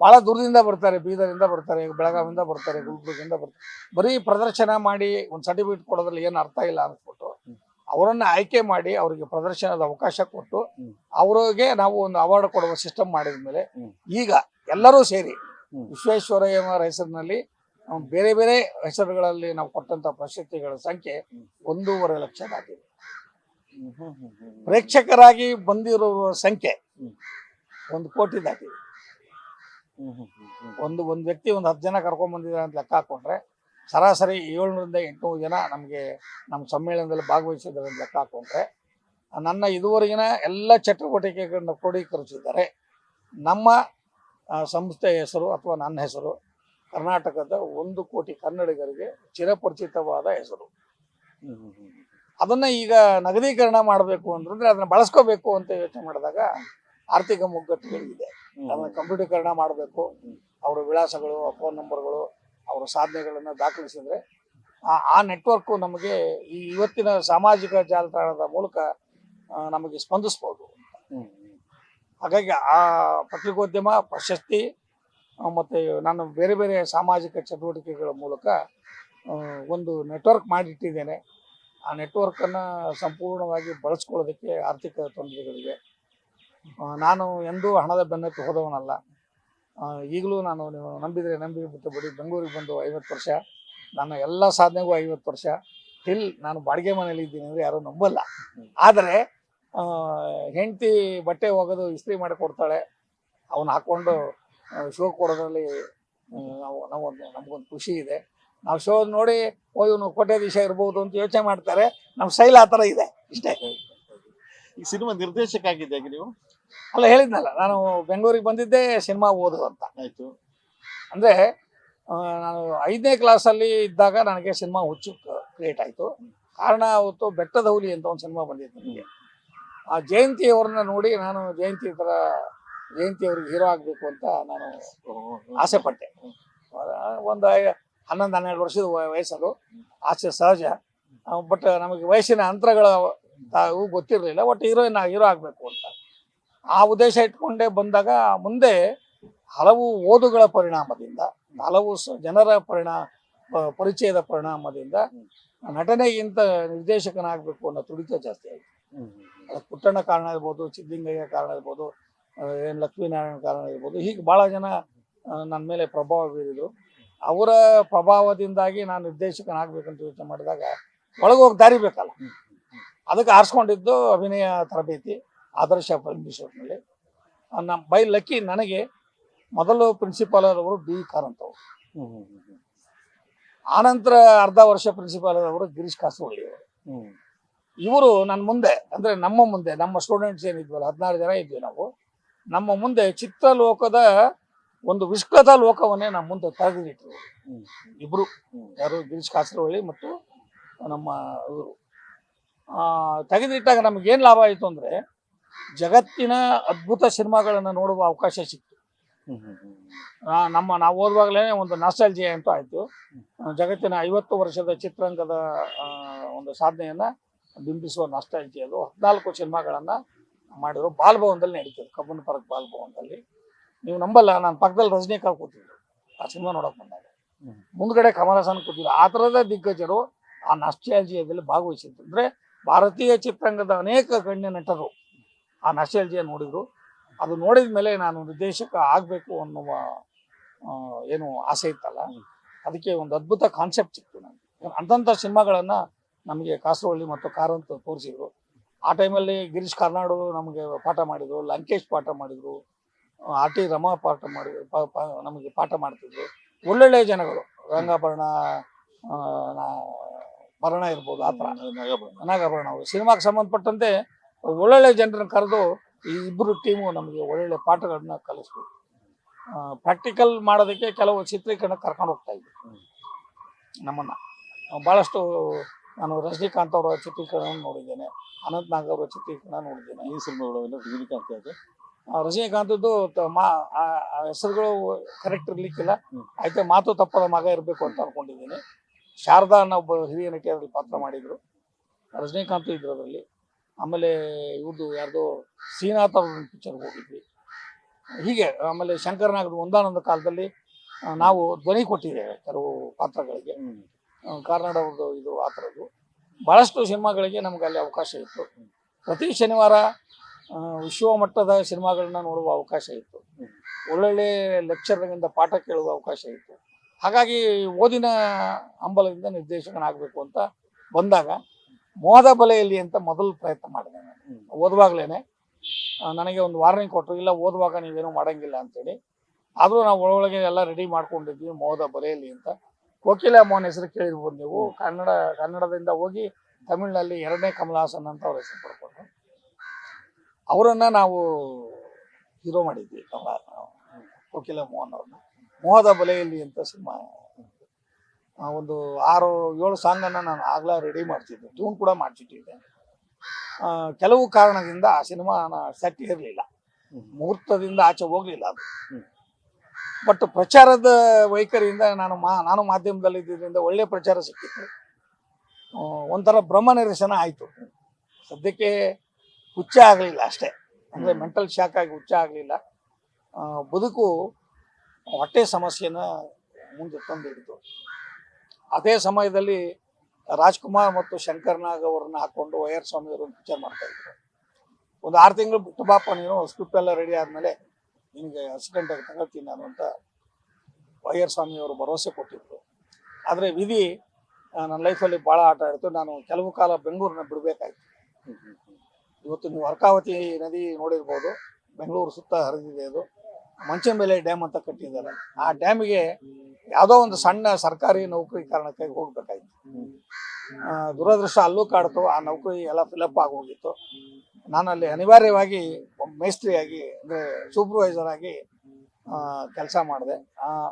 ಬಹಳ ದೂರದಿಂದ ಬರ್ತಾರೆ, ಬೀದರಿಂದ ಬರ್ತಾರೆ, ಬೆಳಗಾವಿಯಿಂದ ಬರ್ತಾರೆ, ಗುಲ್ಬರ್ಗಿಂದ ಬರ್ತಾರೆ. ಬರೀ ಪ್ರದರ್ಶನ ಮಾಡಿ ಒಂದು ಸರ್ಟಿಫಿಕೇಟ್ ಕೊಡೋದ್ರಲ್ಲಿ ಏನು ಅರ್ಥ ಇಲ್ಲ ಅನ್ಸ್ಬಿಟ್ಟು ಅವರನ್ನ ಆಯ್ಕೆ ಮಾಡಿ ಅವರಿಗೆ ಪ್ರದರ್ಶನದ ಅವಕಾಶ ಕೊಟ್ಟು ಅವರಿಗೆ ನಾವು ಒಂದು ಅವಾರ್ಡ್ ಕೊಡುವ ಸಿಸ್ಟಮ್ ಮಾಡಿದ ಮೇಲೆ ಈಗ ಎಲ್ಲರೂ ಸೇರಿ ವಿಶ್ವೇಶ್ವರಯ್ಯನವರ ಹೆಸರಿನಲ್ಲಿ ಬೇರೆ ಬೇರೆ ಹೆಸರುಗಳಲ್ಲಿ ನಾವು ಕೊಟ್ಟಂತ ಪ್ರಶಸ್ತಿಗಳ ಸಂಖ್ಯೆ 1.5 ಲಕ್ಷ ದಾಟಿದೆ. ಪ್ರೇಕ್ಷಕರಾಗಿ ಬಂದಿರುವ ಸಂಖ್ಯೆ 1 ಕೋಟಿ ದಾಟಿದೆ. ಒಂದು ವ್ಯಕ್ತಿ ಒಂದು 10 ಜನ ಕರ್ಕೊಂಡ್ ಬಂದಿದ್ದಾರೆ ಅಂತ ಲೆಕ್ಕ ಹಾಕೊಂಡ್ರೆ ಸರಾಸರಿ 700-800 ಜನ ನಮಗೆ ನಮ್ಮ ಸಮ್ಮೇಳನದಲ್ಲಿ ಭಾಗವಹಿಸಿದ್ದಾರೆ ಅಂತ ಲೆಕ್ಕ ಹಾಕೊಂಡ್ರೆ ನನ್ನ ಇದುವರೆಗಿನ ಎಲ್ಲ ಚಟುವಟಿಕೆಗಳನ್ನ ಕ್ರೋಢೀಕರಿಸಿದ್ದಾರೆ. ನಮ್ಮ ಸಂಸ್ಥೆ ಹೆಸರು ಅಥವಾ ನನ್ನ ಹೆಸರು ಕರ್ನಾಟಕದ 1 ಕೋಟಿ ಕನ್ನಡಿಗರಿಗೆ ಚಿರಪರಿಚಿತವಾದ ಹೆಸರು. ಅದನ್ನ ಈಗ ನಗದೀಕರಣ ಮಾಡಬೇಕು ಅಂತಂದ್ರೆ ಅದನ್ನ ಬಳಸ್ಕೋಬೇಕು ಅಂತ ಯೋಚನೆ ಮಾಡಿದಾಗ ಆರ್ಥಿಕ ಮುಗ್ಗಟ್ಟುಗಳಿದೆ. ಅದನ್ನ ಕಂಪ್ಯೂಟೀಕರಣ ಮಾಡಬೇಕು. ಅವರ ವಿಳಾಸಗಳು, ಫೋನ್ ನಂಬರ್ಗಳು, ಅವರ ಸಾಧನೆಗಳನ್ನು ದಾಖಲಿಸಿದ್ರೆ ಆ ನೆಟ್ವರ್ಕು ನಮಗೆ ಈ ಇವತ್ತಿನ ಸಾಮಾಜಿಕ ಜಾಲತಾಣದ ಮೂಲಕ ನಮಗೆ ಸ್ಪಂದಿಸ್ಬೋದು. ಹಾಗಾಗಿ ಆ ಪತ್ರಿಕೋದ್ಯಮ, ಪ್ರಶಸ್ತಿ ಮತ್ತು ನಾನು ಬೇರೆ ಬೇರೆ ಸಾಮಾಜಿಕ ಚಟುವಟಿಕೆಗಳ ಮೂಲಕ ಒಂದು ನೆಟ್ವರ್ಕ್ ಮಾಡಿಟ್ಟಿದ್ದೇನೆ. ಆ ನೆಟ್ವರ್ಕನ್ನು ಸಂಪೂರ್ಣವಾಗಿ ಬಳಸ್ಕೊಳ್ಳೋದಕ್ಕೆ ಆರ್ಥಿಕ ತೊಂದರೆಗಳಿವೆ. ನಾನು ಎಂದೂ ಹಣದ ಬೆನ್ನತ್ತಿ ಹೋದವನಲ್ಲ. ಈಗಲೂ ನಾನು, ನೀವು ನಂಬಿದರೆ ನಂಬಿ ಬಿಟ್ಟು ಬಿಡಿ, ಬೆಂಗಳೂರಿಗೆ ಬಂದು 50 ವರ್ಷ, ನನ್ನ ಎಲ್ಲ ಸಾಧನೆಗೂ 50 ವರ್ಷ. ಟಿಲ್ ನಾನು ಬಾಡಿಗೆ ಮನೇಲಿ ಇದ್ದೀನಿ ಅಂದರೆ ಯಾರೂ ನಂಬಲ್ಲ. ಆದರೆ ಹೆಂಡತಿ ಬಟ್ಟೆ ಒಗೆದು ಇಸ್ತ್ರಿ ಮಾಡಿ ಕೊಡ್ತಾಳೆ, ಅವನ್ನ ಹಾಕ್ಕೊಂಡು ಶೋ ಕೊಡೋದ್ರಲ್ಲಿ ನಮಗೊಂದು ಖುಷಿ ಇದೆ. ನಾವು ಶೋ ನೋಡಿ ಇವನು ಕೋಟ್ಯಾಧೀಶ ಇರ್ಬೋದು ಅಂತ ಯೋಚನೆ ಮಾಡ್ತಾರೆ. ನಮ್ಮ ಶೈಲಿ ಆ ಥರ ಇದೆ, ಇಷ್ಟೇ. ಈ ಸಿನಿಮಾ ನಿರ್ದೇಶಕ ಆಗಿದ್ದಾಗ ನೀವು? ಅಲ್ಲ, ಹೇಳಿದ್ನಲ್ಲ, ನಾನು ಬೆಂಗಳೂರಿಗೆ ಬಂದಿದ್ದೆ ಸಿನಿಮಾ ಓದು ಅಂತ. ಆಯ್ತು. ಅಂದರೆ ನಾನು 5ನೇ ಕ್ಲಾಸಲ್ಲಿ ಇದ್ದಾಗ ನನಗೆ ಸಿನಿಮಾ ಹುಚ್ಚು ಕ್ರಿಯೇಟ್ ಆಯಿತು. ಕಾರಣ ಅವತ್ತು ಬೆಟ್ಟದ ಹುಲಿ ಅಂತ ಒಂದು ಸಿನಿಮಾ ಬಂದಿತ್ತು ನನಗೆ. ಆ ಜಯಂತಿ ಅವ್ರನ್ನ ನೋಡಿ ನಾನು ಜಯಂತಿ ಅವ್ರಿಗೆ ಹೀರೋ ಆಗಬೇಕು ಅಂತ ನಾನು ಆಸೆ ಪಟ್ಟೆ. ಒಂದು 11-12 ವರ್ಷದ ವಯಸ್ಸದು, ಆಸೆ ಸಹಜ. ಬಟ್ ನಮಗೆ ವಯಸ್ಸಿನ ಅಂತರಗಳ ಗೊತ್ತಿರಲಿಲ್ಲ. ಒಟ್ಟು ಹೀರೋ ಆಗಬೇಕು ಅಂತ ಆ ಉದ್ದೇಶ ಇಟ್ಕೊಂಡೇ ಬಂದಾಗ, ಮುಂದೆ ಹಲವು ಓದುಗಳ ಪರಿಣಾಮದಿಂದ, ಹಲವು ಜನರ ಪರಿಚಯದ ಪರಿಣಾಮದಿಂದ ನಟನೆಗಿಂತ ನಿರ್ದೇಶಕನಾಗಬೇಕು ಅನ್ನೋ ತುಡಿತ ಜಾಸ್ತಿ ಆಯಿತು. ಅದಕ್ಕೆ ಪುಟ್ಟಣ್ಣ ಕಾರಣ ಇರ್ಬೋದು, ಸಿದ್ಧಲಿಂಗಯ್ಯ ಕಾರಣ ಇರ್ಬೋದು, ಲಕ್ಷ್ಮೀನಾರಾಯಣ ಕಾರಣ ಇರ್ಬೋದು. ಹೀಗೆ ಭಾಳ ಜನ ನನ್ನ ಮೇಲೆ ಪ್ರಭಾವ ಬೀರಿದರು. ಅವರ ಪ್ರಭಾವದಿಂದಾಗಿ ನಾನು ನಿರ್ದೇಶಕನಾಗಬೇಕಂತ ಯೋಚನೆ ಮಾಡಿದಾಗ ಒಳಗೋಗಿ ದಾರಿ ಬೇಕಲ್ಲ. ಅದಕ್ಕೆ ಆರಿಸ್ಕೊಂಡಿದ್ದು ಅಭಿನಯ ತರಬೇತಿ ಆದರ್ಶ ಫಿಲ್ಮ್ ಇನ್ಸ್ಟಿಟ್ಯೂಟ್ನಲ್ಲಿ. ಬೈ ಲಕ್ಕಿ ನನಗೆ ಮೊದಲು ಪ್ರಿನ್ಸಿಪಾಲ್ ಆದವರು ಬಿ ಕಾರಂತ್ ಅವರು. ಆನಂತರ ಅರ್ಧ ವರ್ಷ ಪ್ರಿನ್ಸಿಪಾಲ್ ಆದವರು ಗಿರೀಶ್ ಕಾಸರವಳ್ಳಿ ಅವರು. ಇವರು ನನ್ನ ಮುಂದೆ, ಅಂದರೆ ನಮ್ಮ ಸ್ಟೂಡೆಂಟ್ಸ್ ಏನಿದ್ವಲ್ಲ, 16 ಜನ ಇದ್ವಿ ನಾವು. ನಮ್ಮ ಮುಂದೆ ಚಿತ್ರಲೋಕದ ಒಂದು ವಿಶ್ವದ ಲೋಕವನ್ನೇ ನಮ್ಮ ಮುಂದೆ ತೆಗೆದಿಟ್ಟರು ಇಬ್ರು. ಯಾರು? ಗಿರೀಶ್ ಕಾಸರವಳ್ಳಿ ಮತ್ತು ನಮ್ಮ ಇವರು. ತೆಗೆದಿಟ್ಟಾಗ ನಮಗೇನು ಲಾಭ ಆಯಿತು ಅಂದರೆ, ಜಗತ್ತಿನ ಅದ್ಭುತ ಸಿನಿಮಾಗಳನ್ನು ನೋಡುವ ಅವಕಾಶ ಸಿಕ್ತು. ನಾವು ಓದುವಾಗಲೇ ಒಂದು ನಾಸ್ಟಾಲ್ಜಿಯಾ ಅಂತೂ ಆಯಿತು. ಜಗತ್ತಿನ 50 ವರ್ಷದ ಚಿತ್ರರಂಗದ ಒಂದು ಸಾಧನೆಯನ್ನು ಬಿಂಬಿಸುವ ನಾಸ್ಟಾಲ್ಜಿಯಾ. ಅದು 14 ಸಿನಿಮಾಗಳನ್ನು ಮಾಡಿದ್ರು. ಬಾಲ್ಭವನದಲ್ಲಿ ನಡೀತದೆ, ಕಬ್ಬನ್ ಪಾರ್ಕ್ ಬಾಲ್ಭವನದಲ್ಲಿ. ನೀವು ನಂಬಲ್ಲ, ನಾನು ಪಕ್ಕದಲ್ಲಿ ರಜನಿಕಾಂತ್ ಕೂತಿದ್ರು ಆ ಸಿನಿಮಾ ನೋಡೋಕೆ ಬಂದಾಗ. ಮುಂದ್ಗಡೆ ಕಮಲ್ ಹಾಸನ್ ಕೂತಿದ್ರು. ಆ ಥರದ ದಿಗ್ಗಜರು ಆ ನಾಸ್ಟಾಲ್ಜಿಯಾದಲ್ಲಿ ಭಾಗವಹಿಸಿದ್ರು. ಅಂದರೆ ಭಾರತೀಯ ಚಿತ್ರರಂಗದ ಅನೇಕ ಗಣ್ಯ ನಟರು ಆ ನಾಸ್ಟಾಲ್ಜಿಯಾ ನೋಡಿದ್ರು. ಅದು ನೋಡಿದ ಮೇಲೆ ನಾನು ನಿರ್ದೇಶಕ ಆಗಬೇಕು ಅನ್ನುವ ಏನು ಆಸೆ ಇತ್ತಲ್ಲ, ಅದಕ್ಕೆ ಒಂದು ಅದ್ಭುತ ಕಾನ್ಸೆಪ್ಟ್ ಸಿಕ್ತು ನನಗೆ. ಅಂಥ ಸಿನಿಮಾಗಳನ್ನು ನಮಗೆ ಕಾಸರವಳ್ಳಿ ಮತ್ತು ಕಾರಂತ್ ತೋರಿಸಿದ್ರು. ಆ ಟೈಮಲ್ಲಿ ಗಿರೀಶ್ ಕಾರ್ನಾಡು ನಮಗೆ ಪಾಠ ಮಾಡಿದರು, ಲಂಕೇಶ್ ಪಾಠ ಮಾಡಿದರು, ಆರ್ ಟಿ ರಮಾ ನಮಗೆ ಪಾಠ ಮಾಡ್ತಿದ್ರು. ಒಳ್ಳೊಳ್ಳೆ ಜನಗಳು, ರಂಗಾಭರಣ ಭರಣ ಇರ್ಬೋದು, ಆ ಥರ ನಾಗಾಭರಣ ಅವರು. ಸಿನಿಮಾಗೆ ಸಂಬಂಧಪಟ್ಟಂತೆ ಒಳ್ಳೊಳ್ಳೆ ಜನರನ್ನು ಕರೆದು ಈ ಇಬ್ಬರು ಟೀಮು ನಮಗೆ ಒಳ್ಳೊಳ್ಳೆ ಪಾಠಗಳನ್ನ ಕಲಿಸ್ಬೋದು. ಪ್ರಾಕ್ಟಿಕಲ್ ಮಾಡೋದಕ್ಕೆ ಕೆಲವು ಚಿತ್ರೀಕರಣ ಕರ್ಕೊಂಡು ಹೋಗ್ತಾ ಇದ್ವಿ ನಮ್ಮನ್ನು. ಭಾಳಷ್ಟು ನಾನು ರಜನಿಕಾಂತ್ ಅವರ ಚಿತ್ರೀಕರಣ ನೋಡಿದ್ದೇನೆ, ಅನಂತ್ ನಾಗ್ ಅವರ ಚಿತ್ರೀಕರಣ ನೋಡಿದ್ದೇನೆ. ಈ ಸಿನಿಮಾಗಳು ರಜನಿಕಾಂತ್ ರಜನಿಕಾಂತದ್ದು ಹೆಸರುಗಳು ಕರೆಕ್ಟ್ ಇರ್ಲಿಕ್ಕಿಲ್ಲ. ಆಯ್ತು, ಮಾತು ತಪ್ಪದ ಮಗ ಇರಬೇಕು ಅಂತ ಅನ್ಕೊಂಡಿದ್ದೀನಿ. ಶಾರದಾ ಅನ್ನೋ ಒಬ್ಬ ಹಿರಿಯ ನಟಿ ಅದರಲ್ಲಿ ಪಾತ್ರ ಮಾಡಿದ್ರು, ರಜನಿಕಾಂತ್ ಇದ್ರು ಅದರಲ್ಲಿ. ಆಮೇಲೆ ಇವ್ರದ್ದು ಯಾರ್ದು ಶ್ರೀನಾಥ್ ಅವ್ರ ಪಿಕ್ಚರ್ಗೆ ಹೋಗಿದ್ವಿ. ಹೀಗೆ ಆಮೇಲೆ ಶಂಕರ್ನಾಗದ ಒಂದಾನೊಂದು ಕಾಲದಲ್ಲಿ ನಾವು ಧ್ವನಿ ಕೊಟ್ಟಿದ್ದೇವೆ ಕೆಲವು ಪಾತ್ರಗಳಿಗೆ. ಕಾರ್ನಾಡ್ ಅವ್ರದ್ದು ಇದು ಆ ಥರದ್ದು ಭಾಳಷ್ಟು ಸಿನಿಮಾಗಳಿಗೆ ನಮ್ಗೆ ಅಲ್ಲಿ ಅವಕಾಶ ಇತ್ತು. ಪ್ರತಿ ಶನಿವಾರ ವಿಶ್ವಮಟ್ಟದ ಸಿನಿಮಾಗಳನ್ನ ನೋಡುವ ಅವಕಾಶ ಇತ್ತು. ಒಳ್ಳೊಳ್ಳೆ ಲೆಕ್ಚರ್ಗಳಿಂದ ಪಾಠ ಕೇಳುವ ಅವಕಾಶ ಇತ್ತು. ಹಾಗಾಗಿ ಓದಿನ ಹಂಬಲದಿಂದ ನಿರ್ದೇಶಕನಾಗಬೇಕು ಅಂತ ಬಂದಾಗ ಮೋಹದ ಬಲೆಯಲ್ಲಿ ಅಂತ ಮೊದಲು ಪ್ರಯತ್ನ ಮಾಡಿದೆ ನಾನು. ಓದುವಾಗಲೇ ನನಗೆ ಒಂದು ವಾರ್ನಿಂಗ್ ಕೊಟ್ಟರು, ಇಲ್ಲ ಓದುವಾಗ ನೀವೇನೂ ಮಾಡೋಂಗಿಲ್ಲ ಅಂತೇಳಿ. ಆದರೂ ನಾವು ಒಳಗೆ ಎಲ್ಲ ರೆಡಿ ಮಾಡ್ಕೊಂಡಿದ್ವಿ ಮೋಹದ ಬಲೆಯಲ್ಲಿ ಅಂತ. ಕೋಕಿಲ ಮೋಹನ್ ಹೆಸರು ಕೇಳಿರ್ಬೋದು ನೀವು. ಕನ್ನಡದಿಂದ ಹೋಗಿ ತಮಿಳಿನಲ್ಲಿ 2ನೇ ಕಮಲ್ ಹಾಸನ್ ಅಂತ ಅವ್ರ ಹೆಸರು ಪಡ್ಕೊಂಡ್ರು. ಅವರನ್ನು ನಾವು ಹೀರೋ ಮಾಡಿದ್ವಿ, ಕೋಕಿಲ ಮೋಹನ್ ಅವ್ರನ್ನ. ಮೋಹದ ಬಲೆಯಲ್ಲಿ ಅಂತ ಸಿನಿಮಾ ಒಂದು 6-7 ಸಾಂಗನ್ನು ನಾನು ಆಗ್ಲೇ ರೆಡಿ ಮಾಡ್ತಿದ್ದೆ, ಟ್ಯೂನ್ ಕೂಡ ಮಾಡ್ತಿದ್ದೆ. ಕೆಲವು ಕಾರಣದಿಂದ ಆ ಸಿನಿಮಾನ ಸೆಟ್ ಇರಲಿಲ್ಲ. ಮುಹೂರ್ತದಿಂದ ಆಚೆ ಹೋಗ್ಲಿಲ್ಲ ಅದು. ಬಟ್ ಪ್ರಚಾರದ ವೈಖರಿಯಿಂದ ನಾನು ಮಾಧ್ಯಮದಲ್ಲಿ ಇದ್ದಿದ್ದರಿಂದ ಒಳ್ಳೆ ಪ್ರಚಾರ ಸಿಕ್ಕಿತ್ತು. ಒಂಥರ ಬ್ರಹ್ಮ ನಿರಸನ ಆಯಿತು. ಸದ್ಯಕ್ಕೆ ಹುಚ್ಚ ಆಗಲಿಲ್ಲ ಅಷ್ಟೇ, ಅಂದರೆ ಮೆಂಟಲ್ ಶಾಕ್ ಆಗಿ ಹುಚ್ಚ ಆಗಲಿಲ್ಲ. ಬದುಕು ಹೊಟ್ಟೆ ಸಮಸ್ಯೆನ ಮುಂದೆ ತಂದಿಡ್ತು. ಅದೇ ಸಮಯದಲ್ಲಿ ರಾಜ್ಕುಮಾರ್ ಮತ್ತು ಶಂಕರ್ನಾಗ್ ಅವ್ರನ್ನ ಹಾಕೊಂಡು ವೈಆರ್ ಸ್ವಾಮಿ ಅವರನ್ನು ಪಿಕ್ಚರ್ ಮಾಡ್ತಾ ಇದ್ರು. ಒಂದು 6 ತಿಂಗಳು ಬಿಟ್ಟು ಬಾಪ, ನೀನು ಸ್ಕ್ರಿಪ್ಟ್ ಎಲ್ಲ ರೆಡಿ ಆದಮೇಲೆ ನಿನಗೆ ಅಸಿಸ್ಟೆಂಟಾಗಿ ತಗೊಳ್ತೀನಿ ನಾನು ಅಂತ ವೈಆರ್ ಸ್ವಾಮಿ ಅವರು ಭರವಸೆ ಕೊಟ್ಟಿದ್ರು. ಆದರೆ ವಿಧಿ ನನ್ನ ಲೈಫಲ್ಲಿ ಭಾಳ ಆಟ ಆಡಿತು. ನಾನು ಕೆಲವು ಕಾಲ ಬೆಂಗಳೂರನ್ನ ಬಿಡಬೇಕಾಯ್ತು. ಇವತ್ತು ನೀವು ಅರ್ಕಾವತಿ ನದಿ ನೋಡಿರ್ಬೋದು, ಬೆಂಗಳೂರು ಸುತ್ತ ಹರಿದಿದೆ. ಅದು ಮಂಚನಬೆಲೆ ಡ್ಯಾಮ್ ಅಂತ ಕಟ್ಟಿದ್ದಾರೆ. ಆ ಡ್ಯಾಮಿಗೆ ಯಾವುದೋ ಒಂದು ಸಣ್ಣ ಸರ್ಕಾರಿ ನೌಕರಿ ಕಾರಣಕ್ಕಾಗಿ ಹೋಗ್ಬೇಕಾಯ್ತು. ದುರದೃಷ್ಟ ಅಲ್ಲೂ ಕಾಡ್ತು. ಆ ನೌಕರಿ ಎಲ್ಲ ಫಿಲಪ್ ಆಗಿ ಹೋಗಿತ್ತು. ನಾನು ಅಲ್ಲಿ ಅನಿವಾರ್ಯವಾಗಿ ಮೇಸ್ತ್ರಿಯಾಗಿ, ಅಂದರೆ ಸೂಪರ್ವೈಸರ್ ಆಗಿ ಕೆಲಸ ಮಾಡಿದೆ.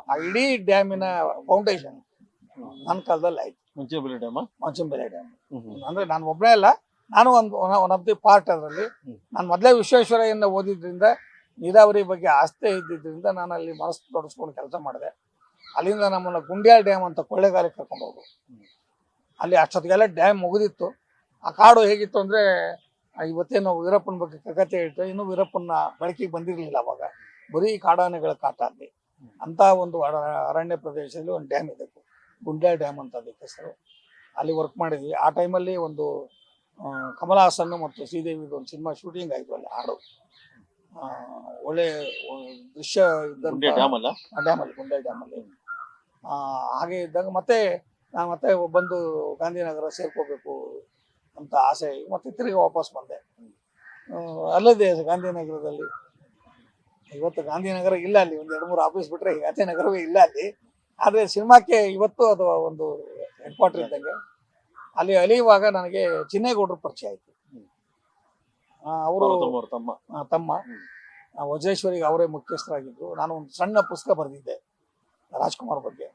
ಆ ಇಡೀ ಡ್ಯಾಮಿನ ಫೌಂಡೇಶನ್ ನನ್ನ ಕಾಲದಲ್ಲಿ ಆಯ್ತು. ಮಂಚನಬೆಲೆ ಡ್ಯಾಮ್ ಅಂದರೆ ನಾನು ಒಬ್ಬನೇ ಅಲ್ಲ, ನಾನು ಒನ್ ಆಫ್ ದಿ ಪಾರ್ಟ್. ಅದರಲ್ಲಿ ನಾನು ಮೊದಲೇ ವಿಶ್ವೇಶ್ವರಯ್ಯನ ಓದಿದ್ರಿಂದ, ನೀರಾವರಿ ಬಗ್ಗೆ ಆಸ್ತಿ ಇದ್ದಿದ್ದರಿಂದ ನಾನು ಅಲ್ಲಿ ಮನಸ್ಸು ತೊಡಸ್ಕೊಂಡು ಕೆಲಸ ಮಾಡಿದೆ. ಅಲ್ಲಿಂದ ನಮ್ಮನ್ನು ಗುಂಡ್ಯಾಲ್ ಡ್ಯಾಮ್ ಅಂತ ಕೊಳ್ಳೇಗಾಲಕ್ಕೆ ಕರ್ಕೊಂಡು ಹೋದ್ರು. ಅಲ್ಲಿ ಅಷ್ಟೊತ್ತಿಗೆಲ್ಲ ಡ್ಯಾಮ್ ಮುಗಿದಿತ್ತು. ಆ ಕಾಡು ಹೇಗಿತ್ತು ಅಂದರೆ, ಇವತ್ತೇನು ವೀರಪ್ಪನ ಬಗ್ಗೆ ಕತೆ ಹೇಳ್ತು, ಇನ್ನೂ ವೀರಪ್ಪನ ಬೆಳಕಿಗೆ ಬಂದಿರಲಿಲ್ಲ ಅವಾಗ. ಬರೀ ಕಾಡಾನೆಗಳ ಕಾಟ ಅಲ್ಲಿ. ಅಂಥ ಒಂದು ಅರಣ್ಯ ಪ್ರದೇಶದಲ್ಲಿ ಒಂದು ಡ್ಯಾಮ್ ಇದೆ, ಗುಂಡ್ಯಾಲ್ ಡ್ಯಾಮ್ ಅಂತ ಅದಕ್ಕೆ ಹೆಸರು. ಅಲ್ಲಿ ವರ್ಕ್ ಮಾಡಿದ್ವಿ. ಆ ಟೈಮಲ್ಲಿ ಒಂದು ಕಮಲ್ ಹಾಸನ್ ಮತ್ತು ಶ್ರೀದೇವಿದು ಒಂದು ಸಿನಿಮಾ ಶೂಟಿಂಗ್ ಆಯಿತು ಅಲ್ಲಿ. ಹಾಡು ಒಳ್ಳೆ ದೃಶ್ಯ ಇದ್ದಂಥ ಡ್ಯಾಮಲ್ಲಿ, ಗುಂಡ್ಯಾಲ್ ಡ್ಯಾಮಲ್ಲಿ. ಹಾಗೆ ಇದ್ದಾಗ ನಾನು ಮತ್ತೆ ಬಂದು ಗಾಂಧಿನಗರ ಸೇರ್ಕೋಬೇಕು ಅಂತ ಆಸೆ, ಮತ್ತೆ ತಿರುಗಿ ವಾಪಸ್ ಬಂದೆ. ಅಲ್ಲದೆ ಗಾಂಧಿನಗರದಲ್ಲಿ ಇವತ್ತು ಗಾಂಧಿನಗರ ಇಲ್ಲ, ಅಲ್ಲಿ ಒಂದು 2-3 ಆಫೀಸ್ ಬಿಟ್ಟರೆ ಗಾಂಧಿನಗರವೇ ಇಲ್ಲ ಅಲ್ಲಿ. ಆದರೆ ಸಿನಿಮಾಕ್ಕೆ ಇವತ್ತು ಅದು ಒಂದು ಹೆಡ್ ಕ್ವಾರ್ಟರ್ ಇದ್ದಂಗೆ. ಅಲ್ಲಿ ಅಲಿಯುವಾಗ ನನಗೆ ಚಿನ್ನೇಗೌಡರು ಪರಿಚಯ ಆಯಿತು. ಅವರು ತಮ್ಮ ವಜ್ರೇಶ್ವರಿಗೆ ಅವರೇ ಮುಖ್ಯಸ್ಥರಾಗಿದ್ದರು. ನಾನು ಒಂದು ಸಣ್ಣ ಪುಸ್ತಕ ಬರೆದಿದ್ದೆ ರಾಜ್ಕುಮಾರ್ ಬಗ್ಗೆ.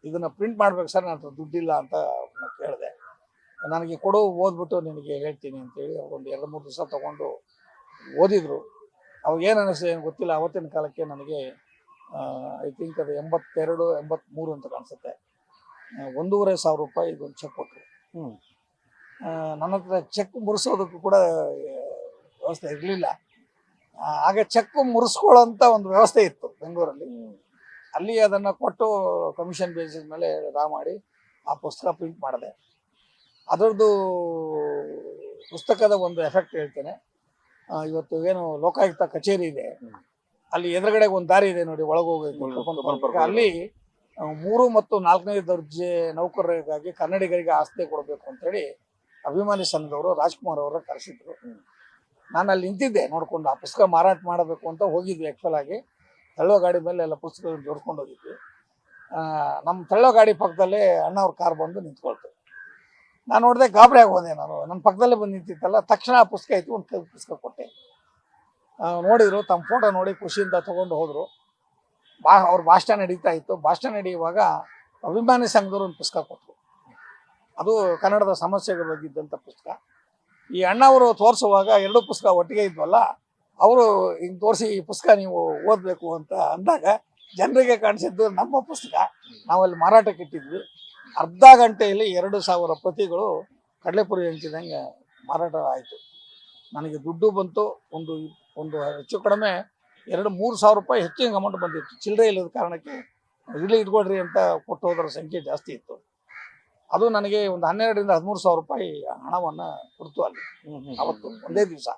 ಇದನ್ನು ಪ್ರಿಂಟ್ ಮಾಡ್ಬೇಕು ಸರ್, ನನ್ನ ಹತ್ರ ದುಡ್ಡಿಲ್ಲ ಅಂತ ಕೇಳಿದೆ. ನನಗೆ ಕೊಡು, ಓದ್ಬಿಟ್ಟು ನಿನಗೆ ಹೇಳ್ತೀನಿ ಅಂತೇಳಿ ಒಂದು 2-3 ದಿವಸ ತೊಗೊಂಡು ಓದಿದ್ರು. ಅವಾಗ ಏನು ಅನ್ನಿಸ್ತು ಏನು ಗೊತ್ತಿಲ್ಲ. ಅವತ್ತಿನ ಕಾಲಕ್ಕೆ ನನಗೆ ಐ ಥಿಂಕ್ ಅದು 82-83 ಅಂತ ಕಾಣಿಸುತ್ತೆ, $1,500 ಇದೊಂದು ಚೆಕ್ ಕೊಟ್ಟರು. ನನ್ನ ಹತ್ರ ಚೆಕ್ ಮುರಿಸೋದಕ್ಕೂ ಕೂಡ ವ್ಯವಸ್ಥೆ ಇರಲಿಲ್ಲ. ಹಾಗೆ ಚೆಕ್ ಮುರಿಸ್ಕೊಳ್ಳೋಂಥ ಒಂದು ವ್ಯವಸ್ಥೆ ಇತ್ತು ಬೆಂಗಳೂರಲ್ಲಿ. ಅಲ್ಲಿ ಅದನ್ನು ಕೊಟ್ಟು ಕಮಿಷನ್ ಬೇಸಿಸ್ ಮೇಲೆ ಡ್ರಾ ಮಾಡಿ ಆ ಪುಸ್ತಕ ಪ್ರಿಂಟ್ ಮಾಡಿದೆ. ಅದರದ್ದು ಪುಸ್ತಕದ ಒಂದು ಎಫೆಕ್ಟ್ ಹೇಳ್ತೇನೆ. ಇವತ್ತು ಏನು ಲೋಕಾಯುಕ್ತ ಕಚೇರಿ ಇದೆ, ಅಲ್ಲಿ ಎದುರುಗಡೆ ಒಂದು ದಾರಿ ಇದೆ ನೋಡಿ, ಒಳಗೋಗಿ ಅಲ್ಲಿ 3 ಮತ್ತು 4ನೇ ದರ್ಜೆ ನೌಕರರಿಗಾಗಿ ಕನ್ನಡಿಗರಿಗೆ ಆಸ್ತಿ ಕೊಡಬೇಕು ಅಂತೇಳಿ ಅಭಿಮಾನಿ ಸಂಘದವರು ರಾಜ್ಕುಮಾರ್ ಅವರ ಕರೆಸಿದ್ರು. ನಾನು ಅಲ್ಲಿ ನಿಂತಿದ್ದೆ ನೋಡ್ಕೊಂಡು. ಆ ಪುಸ್ತಕ ಮಾರಾಟ ಮಾಡಬೇಕು ಅಂತ ಹೋಗಿದ್ವಿ. ಆ್ಯಕ್ಚುಲ್ ಆಗಿ ತಳ್ಳೋ ಗಾಡಿ ಮೇಲೆ ಎಲ್ಲ ಪುಸ್ತಕ ಜೋಡಿಸ್ಕೊಂಡು ಹೋಗಿದ್ವಿ. ನಮ್ಮ ತಳ್ಳೋ ಗಾಡಿ ಪಕ್ಕದಲ್ಲೇ ಅಣ್ಣವ್ರ ಕಾರ್ ಬಂದು ನಿಂತ್ಕೊಳ್ತು. ನಾನು ನೋಡಿದೆ, ಗಾಬರಿ ಆಗೋದೆ. ನನ್ನ ಪಕ್ಕದಲ್ಲೇ ಬಂದು ನಿಂತಿತ್ತಲ್ಲ, ತಕ್ಷಣ ಆ ಪುಸ್ತಕ ಇತ್ತು, ಒಂದು ಪುಸ್ತಕ ಕೊಟ್ಟೆ. ನೋಡಿದ್ರು, ತಮ್ಮ ಫೋಟೋ ನೋಡಿ ಖುಷಿಯಿಂದ ತೊಗೊಂಡು ಹೋದರು. ಅವ್ರ ಭಾಷಣ ನಡೀತಾ ಇತ್ತು. ಭಾಷಣ ನಡೆಯುವಾಗ ಅಭಿಮಾನಿ ಸಂಘದವರು ಒಂದು ಪುಸ್ತಕ ಕೊಟ್ಟರು. ಅದು ಕನ್ನಡದ ಸಮಸ್ಯೆಗಳ ಬಗ್ಗೆ ಇದ್ದಂಥ ಪುಸ್ತಕ. ಈ ಅಣ್ಣವರು ತೋರಿಸುವಾಗ 2 ಪುಸ್ತಕ ಒಟ್ಟಿಗೆ ಇದ್ವಲ್ಲ, ಅವರು ಹಿಂಗೆ ತೋರಿಸಿ ಈ ಪುಸ್ತಕ ನೀವು ಓದಬೇಕು ಅಂತ ಅಂದಾಗ ಜನರಿಗೆ ಕಾಣಿಸಿದ್ದು ನಮ್ಮ ಪುಸ್ತಕ. ನಾವಲ್ಲಿ ಮಾರಾಟಕ್ಕೆ ಇಟ್ಟಿದ್ವಿ. ಅರ್ಧ ಗಂಟೆಯಲ್ಲಿ 2,000 ಪ್ರತಿಗಳು ಕಡಲೆಪುರಿ ಹಂಚಿದಂಗೆ ಮಾರಾಟ ಆಯಿತು. ನನಗೆ ದುಡ್ಡು ಬಂತು. ಒಂದು ಹೆಚ್ಚು ಕಡಿಮೆ $2,000-3,000 ಹೆಚ್ಚಿನ ಅಮೌಂಟ್ ಬಂದಿತ್ತು. ಚಿಲ್ಲರೆ ಇಲ್ಲದ ಕಾರಣಕ್ಕೆ ಇಲ್ಲಿ ಇಟ್ಕೊಳ್ರಿ ಅಂತ ಕೊಟ್ಟು ಹೋದರ ಸಂಖ್ಯೆ ಜಾಸ್ತಿ ಇತ್ತು. ಅದು ನನಗೆ ಒಂದು $12,000-13,000 ಹಣವನ್ನು ಕೊಡ್ತು ಅಲ್ಲಿ ಅವತ್ತು ಒಂದೇ ದಿವಸ.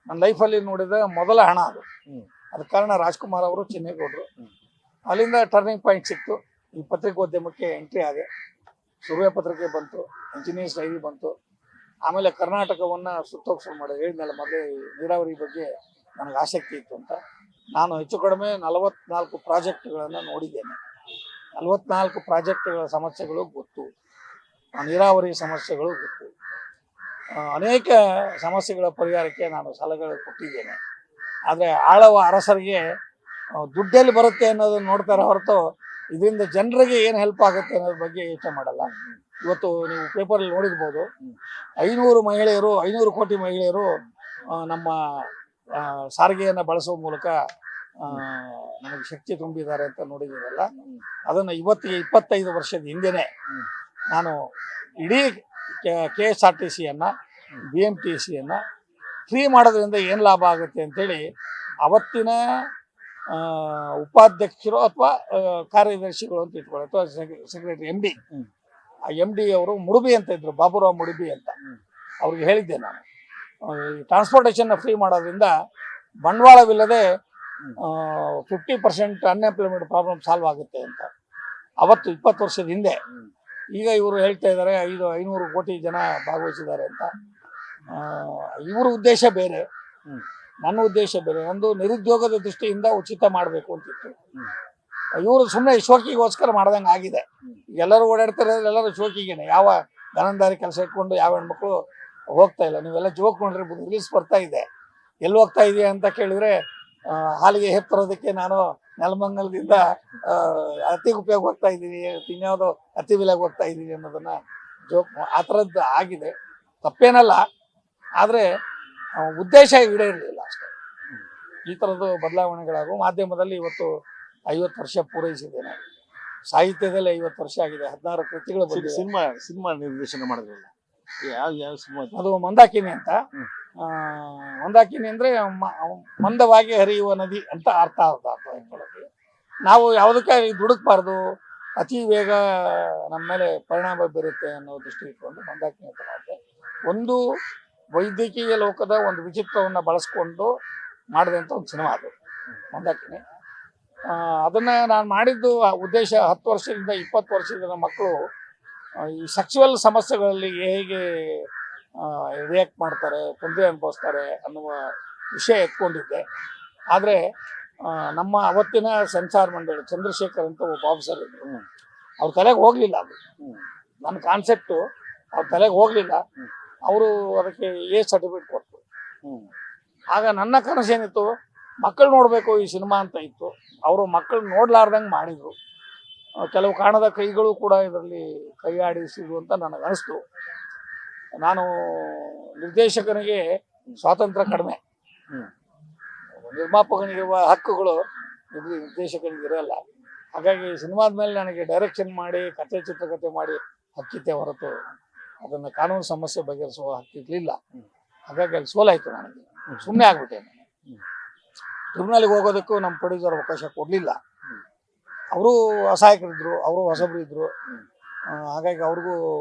ನನ್ನ ಲೈಫಲ್ಲಿ ನೋಡಿದ ಮೊದಲ ಹಣ ಅದು. ಅದಕ್ಕೆ ಕಾರಣ ರಾಜ್ಕುಮಾರ್ ಅವರು, ಚಿನ್ನೇಗೌಡರು. ಅಲ್ಲಿಂದ ಟರ್ನಿಂಗ್ ಪಾಯಿಂಟ್ ಸಿಕ್ತು. ಈ ಪತ್ರಿಕೋದ್ಯಮಕ್ಕೆ ಎಂಟ್ರಿ ಆದೆ. ಸುರ್ವೆ ಪತ್ರಿಕೆ ಬಂತು, ಇಂಜಿನಿಯರ್ಸ್ ಡೈರಿ ಬಂತು. ಆಮೇಲೆ ಕರ್ನಾಟಕವನ್ನು ಸುತ್ತೋಗಿ ಶುರು ಮಾಡಿದೆ. ಹೇಳಿದ್ನಲ್ಲ ಮೊದಲೇ ನೀರಾವರಿ ಬಗ್ಗೆ ನನಗೆ ಆಸಕ್ತಿ ಇತ್ತು ಅಂತ. ನಾನು ಹೆಚ್ಚು ಕಡಿಮೆ 44 ಪ್ರಾಜೆಕ್ಟ್ಗಳನ್ನು ನೋಡಿದ್ದೇನೆ. 44 ಪ್ರಾಜೆಕ್ಟ್ಗಳ ಸಮಸ್ಯೆಗಳು ಗೊತ್ತು, ನೀರಾವರಿ ಸಮಸ್ಯೆಗಳು ಗೊತ್ತು. ಅನೇಕ ಸಮಸ್ಯೆಗಳ ಪರಿಹಾರಕ್ಕೆ ನಾನು ಸಲಹೆಗಳು ಕೊಟ್ಟಿದ್ದೇನೆ. ಆದರೆ ಆಳವ ಅರಸರಿಗೆ ದುಡ್ಡೆಲ್ಲಿ ಬರುತ್ತೆ ಅನ್ನೋದನ್ನು ನೋಡ್ತಾರೆ ಹೊರತು ಇದರಿಂದ ಜನರಿಗೆ ಏನು ಹೆಲ್ಪ್ ಆಗುತ್ತೆ ಅನ್ನೋದ್ರ ಬಗ್ಗೆ ಯೋಚನೆ ಮಾಡಲ್ಲ. ಇವತ್ತು ನೀವು ಪೇಪರಲ್ಲಿ ನೋಡಿರ್ಬೋದು, 500 ಕೋಟಿ ಮಹಿಳೆಯರು ನಮ್ಮ ಸಾರಿಗೆಯನ್ನು ಬಳಸುವ ಮೂಲಕ ನಮಗೆ ಶಕ್ತಿ ತುಂಬಿದ್ದಾರೆ ಅಂತ ನೋಡಿದ್ದೀರಲ್ಲ, ಅದನ್ನು ಇವತ್ತಿಗೆ 25 ವರ್ಷದ ಹಿಂದೆನೆ ನಾನು ಇಡೀ KSRTCಯನ್ನು BMTCಯನ್ನು ಫ್ರೀ ಮಾಡೋದ್ರಿಂದ ಏನು ಲಾಭ ಆಗುತ್ತೆ ಅಂತೇಳಿ ಅವತ್ತಿನ ಉಪಾಧ್ಯಕ್ಷರು ಅಥವಾ ಕಾರ್ಯದರ್ಶಿಗಳು ಅಂತ ಇಟ್ಕೊಳ್ಳಿ ಅಥವಾ ಸೆಕ್ರೆಟರಿ MD, ಆ MD ಅವರು ಮುಡುಬಿ ಅಂತ ಇದ್ರು, ಬಾಬುರಾವ್ ಮುಡುಬಿ ಅಂತ. ಅವ್ರಿಗೆ ಹೇಳಿದ್ದೆ ನಾನು, ಈ ಟ್ರಾನ್ಸ್ಪೋರ್ಟೇಷನ್ನ ಫ್ರೀ ಮಾಡೋದ್ರಿಂದ ಬಂಡವಾಳವಿಲ್ಲದೆ 50% ಅನ್ಎಂಪ್ಲಾಯ್ಮೆಂಟ್ ಪ್ರಾಬ್ಲಮ್ ಸಾಲ್ವ್ ಆಗುತ್ತೆ ಅಂತ, ಅವತ್ತು 20 ವರ್ಷದ ಹಿಂದೆ. ಈಗ ಇವರು ಹೇಳ್ತಾ ಇದ್ದಾರೆ 500 ಕೋಟಿ ಜನ ಭಾಗವಹಿಸಿದ್ದಾರೆ ಅಂತ. ಇವರ ಉದ್ದೇಶ ಬೇರೆ, ನನ್ನ ಉದ್ದೇಶ ಬೇರೆ. ನಂದು ನಿರುದ್ಯೋಗದ ದೃಷ್ಟಿಯಿಂದ ಉಚಿತ ಮಾಡಬೇಕು ಅಂತಿತ್ತು. ಇವರು ಸುಮ್ಮನೆ ಶೋಕಿಗೋಸ್ಕರ ಮಾಡ್ದಂಗೆ ಆಗಿದೆ. ಎಲ್ಲರೂ ಓಡಾಡ್ತಾರೆ, ಎಲ್ಲರೂ ಶೋಕಿಗೇನೆ. ಯಾವ ಗನಂದಾರಿ ಕೆಲಸ ಇಟ್ಕೊಂಡು ಯಾವ ಹೆಣ್ಮಕ್ಳು ಹೋಗ್ತಾ ಇಲ್ಲ. ನೀವೆಲ್ಲ ಜೋಕ್ ನೋಡ್ರಿ, ರಿಲೀಸ್ ಬರ್ತಾ ಇದೆ. ಎಲ್ಲಿ ಹೋಗ್ತಾ ಇದೆಯಾ ಅಂತ ಕೇಳಿದ್ರೆ ಹಾಲಿಗೆ ತರೋದಕ್ಕೆ ನಾನು ನೆಲಮಂಗಲದಿಂದ ಅತ್ತಿಗುಪ್ಪೆಗೆ ಹೋಗ್ತಾ ಇದ್ದೀನಿ, ಇನ್ಯಾವುದೋ ಅತ್ತಿಬಿಲಾಗೆ ಹೋಗ್ತಾ ಇದ್ದೀನಿ ಅನ್ನೋದನ್ನ ಜೋಕ್, ಆ ಥರದ್ದು ಆಗಿದೆ. ತಪ್ಪೇನಲ್ಲ, ಆದರೆ ಉದ್ದೇಶ ಈಡೇರಲಿಲ್ಲ ಅಷ್ಟೇ. ಈ ಥರದ್ದು ಬದಲಾವಣೆಗಳಾಗು. ಮಾಧ್ಯಮದಲ್ಲಿ ಇವತ್ತು 50 ವರ್ಷ ಪೂರೈಸಿದ್ದೇನೆ, ಸಾಹಿತ್ಯದಲ್ಲಿ 50 ವರ್ಷ ಆಗಿದೆ, 16 ಕೃತಿಗಳು ಬಂದಿದೆ. ಸಿನಿಮಾ ನಿರ್ದೇಶನ ಮಾಡಿದ್ರಲ್ಲ, ಯಾವ ಸಿನಿಮಾ ಅದು ಮಂದಾಕಿನಿ ಅಂತ. ಮಂದಾಕಿನಿ ಅಂದ್ರೆ ಮಂದವಾಗಿ ಹರಿಯುವ ನದಿ ಅಂತ ಅರ್ಥ ಹೇಳ್ಕೊಳ್ಳೋದು. ನಾವು ಯಾವುದಕ್ಕೆ ದುಡುಕ್ಬಾರ್ದು, ಅತಿ ವೇಗ ನಮ್ಮ ಮೇಲೆ ಪರಿಣಾಮ ಬೀರುತ್ತೆ ಅನ್ನೋ ದೃಷ್ಟಿ ಇಟ್ಕೊಂಡು ಮಂದಾಕಿನಿ ಅಂತ ಮಾಡಿದೆ. ಒಂದು ವೈದ್ಯಕೀಯ ಲೋಕದ ಒಂದು ವಿಚಿತ್ರವನ್ನು ಬಳಸ್ಕೊಂಡು ಮಾಡಿದಂಥ ಒಂದು ಸಿನಿಮಾ ಅದು ಮಂದಾಕಿನಿ. ಅದನ್ನು ನಾನು ಮಾಡಿದ್ದು ಉದ್ದೇಶ 10 ವರ್ಷದಿಂದ 20 ವರ್ಷದ ಮಕ್ಕಳು ಈ ಸೆಕ್ಸುವಲ್ ಸಮಸ್ಯೆಗಳಲ್ಲಿ ಹೇಗೆ ರಿಯಾಕ್ಟ್ ಮಾಡ್ತಾರೆ, ತೊಂದರೆ ಅನುಭವಿಸ್ತಾರೆ ಅನ್ನುವ ವಿಷಯ ಎತ್ಕೊಂಡಿದ್ದೆ. ಆದರೆ ನಮ್ಮ ಅವತ್ತಿನ ಸೆನ್ಸಾರ್ ಮಂಡಳಿ ಚಂದ್ರಶೇಖರ್ ಅಂತ ಒಬ್ಬ ಆಫೀಸರ್ ಇದ್ರು, ಅವ್ರ ತಲೆಗೆ ಹೋಗಲಿಲ್ಲ ಅದು. ನನ್ನ ಕಾನ್ಸೆಪ್ಟು ಅವ್ರ ತಲೆಗೆ ಹೋಗಲಿಲ್ಲ. ಅವರು ಅದಕ್ಕೆ ಸರ್ಟಿಫಿಕೇಟ್ ಕೊಟ್ಟರು. ಆಗ ನನ್ನ ಕನಸೇನಿತ್ತು, ಮಕ್ಕಳು ನೋಡಬೇಕು ಈ ಸಿನಿಮಾ ಅಂತ ಇತ್ತು. ಅವರು ಮಕ್ಕಳು ನೋಡ್ಲಾರ್ದಂಗೆ ಮಾಡಿದರು. ಕೆಲವು ಕಾಣದ ಕೈಗಳು ಕೂಡ ಇದರಲ್ಲಿ ಕೈ ಆಡಿಸಿದ್ರು ಅಂತ ನನಗೆ ಅನಿಸ್ತು. ನಾನು ನಿರ್ದೇಶಕನಿಗೆ ಸ್ವಾತಂತ್ರ್ಯ ಕಡಿಮೆ, ನಿರ್ಮಾಪಕನಿಗಿರುವ ಹಕ್ಕುಗಳು ನಿರ್ದೇಶಕನಿಗೆ ಇರಲ್ಲ. ಹಾಗಾಗಿ ಸಿನಿಮಾದ ಮೇಲೆ ನನಗೆ ಡೈರೆಕ್ಷನ್ ಮಾಡಿ ಚಿತ್ರಕಥೆ ಮಾಡಿ ಹಕ್ಕಿತ್ತೆ ಹೊರತು ಅದನ್ನು ಕಾನೂನು ಸಮಸ್ಯೆ ಬಗೆಹರಿಸುವ ಹಕ್ಕಿರ್ಲಿಲ್ಲ. ಹಾಗಾಗಿ ಅಲ್ಲಿ ಸೋಲಾಯಿತು. ನನಗೆ ಸುಮ್ಮನೆ ಆಗ್ಬಿಟ್ಟೆ. ಟ್ರಿಬ್ಯುನಲ್ಗೆ ಹೋಗೋದಕ್ಕೂ ನಮ್ಮ ಪ್ರೊಡ್ಯೂಸರ್ ಅವಕಾಶ ಕೊಡಲಿಲ್ಲ. ಅವರು ಅಸಹಾಯಕರಿದ್ದರು, ಅವರು ಹೊಸಬ್ರು ಇದ್ದರು. ಹಾಗಾಗಿ ಅವ್ರಿಗೂ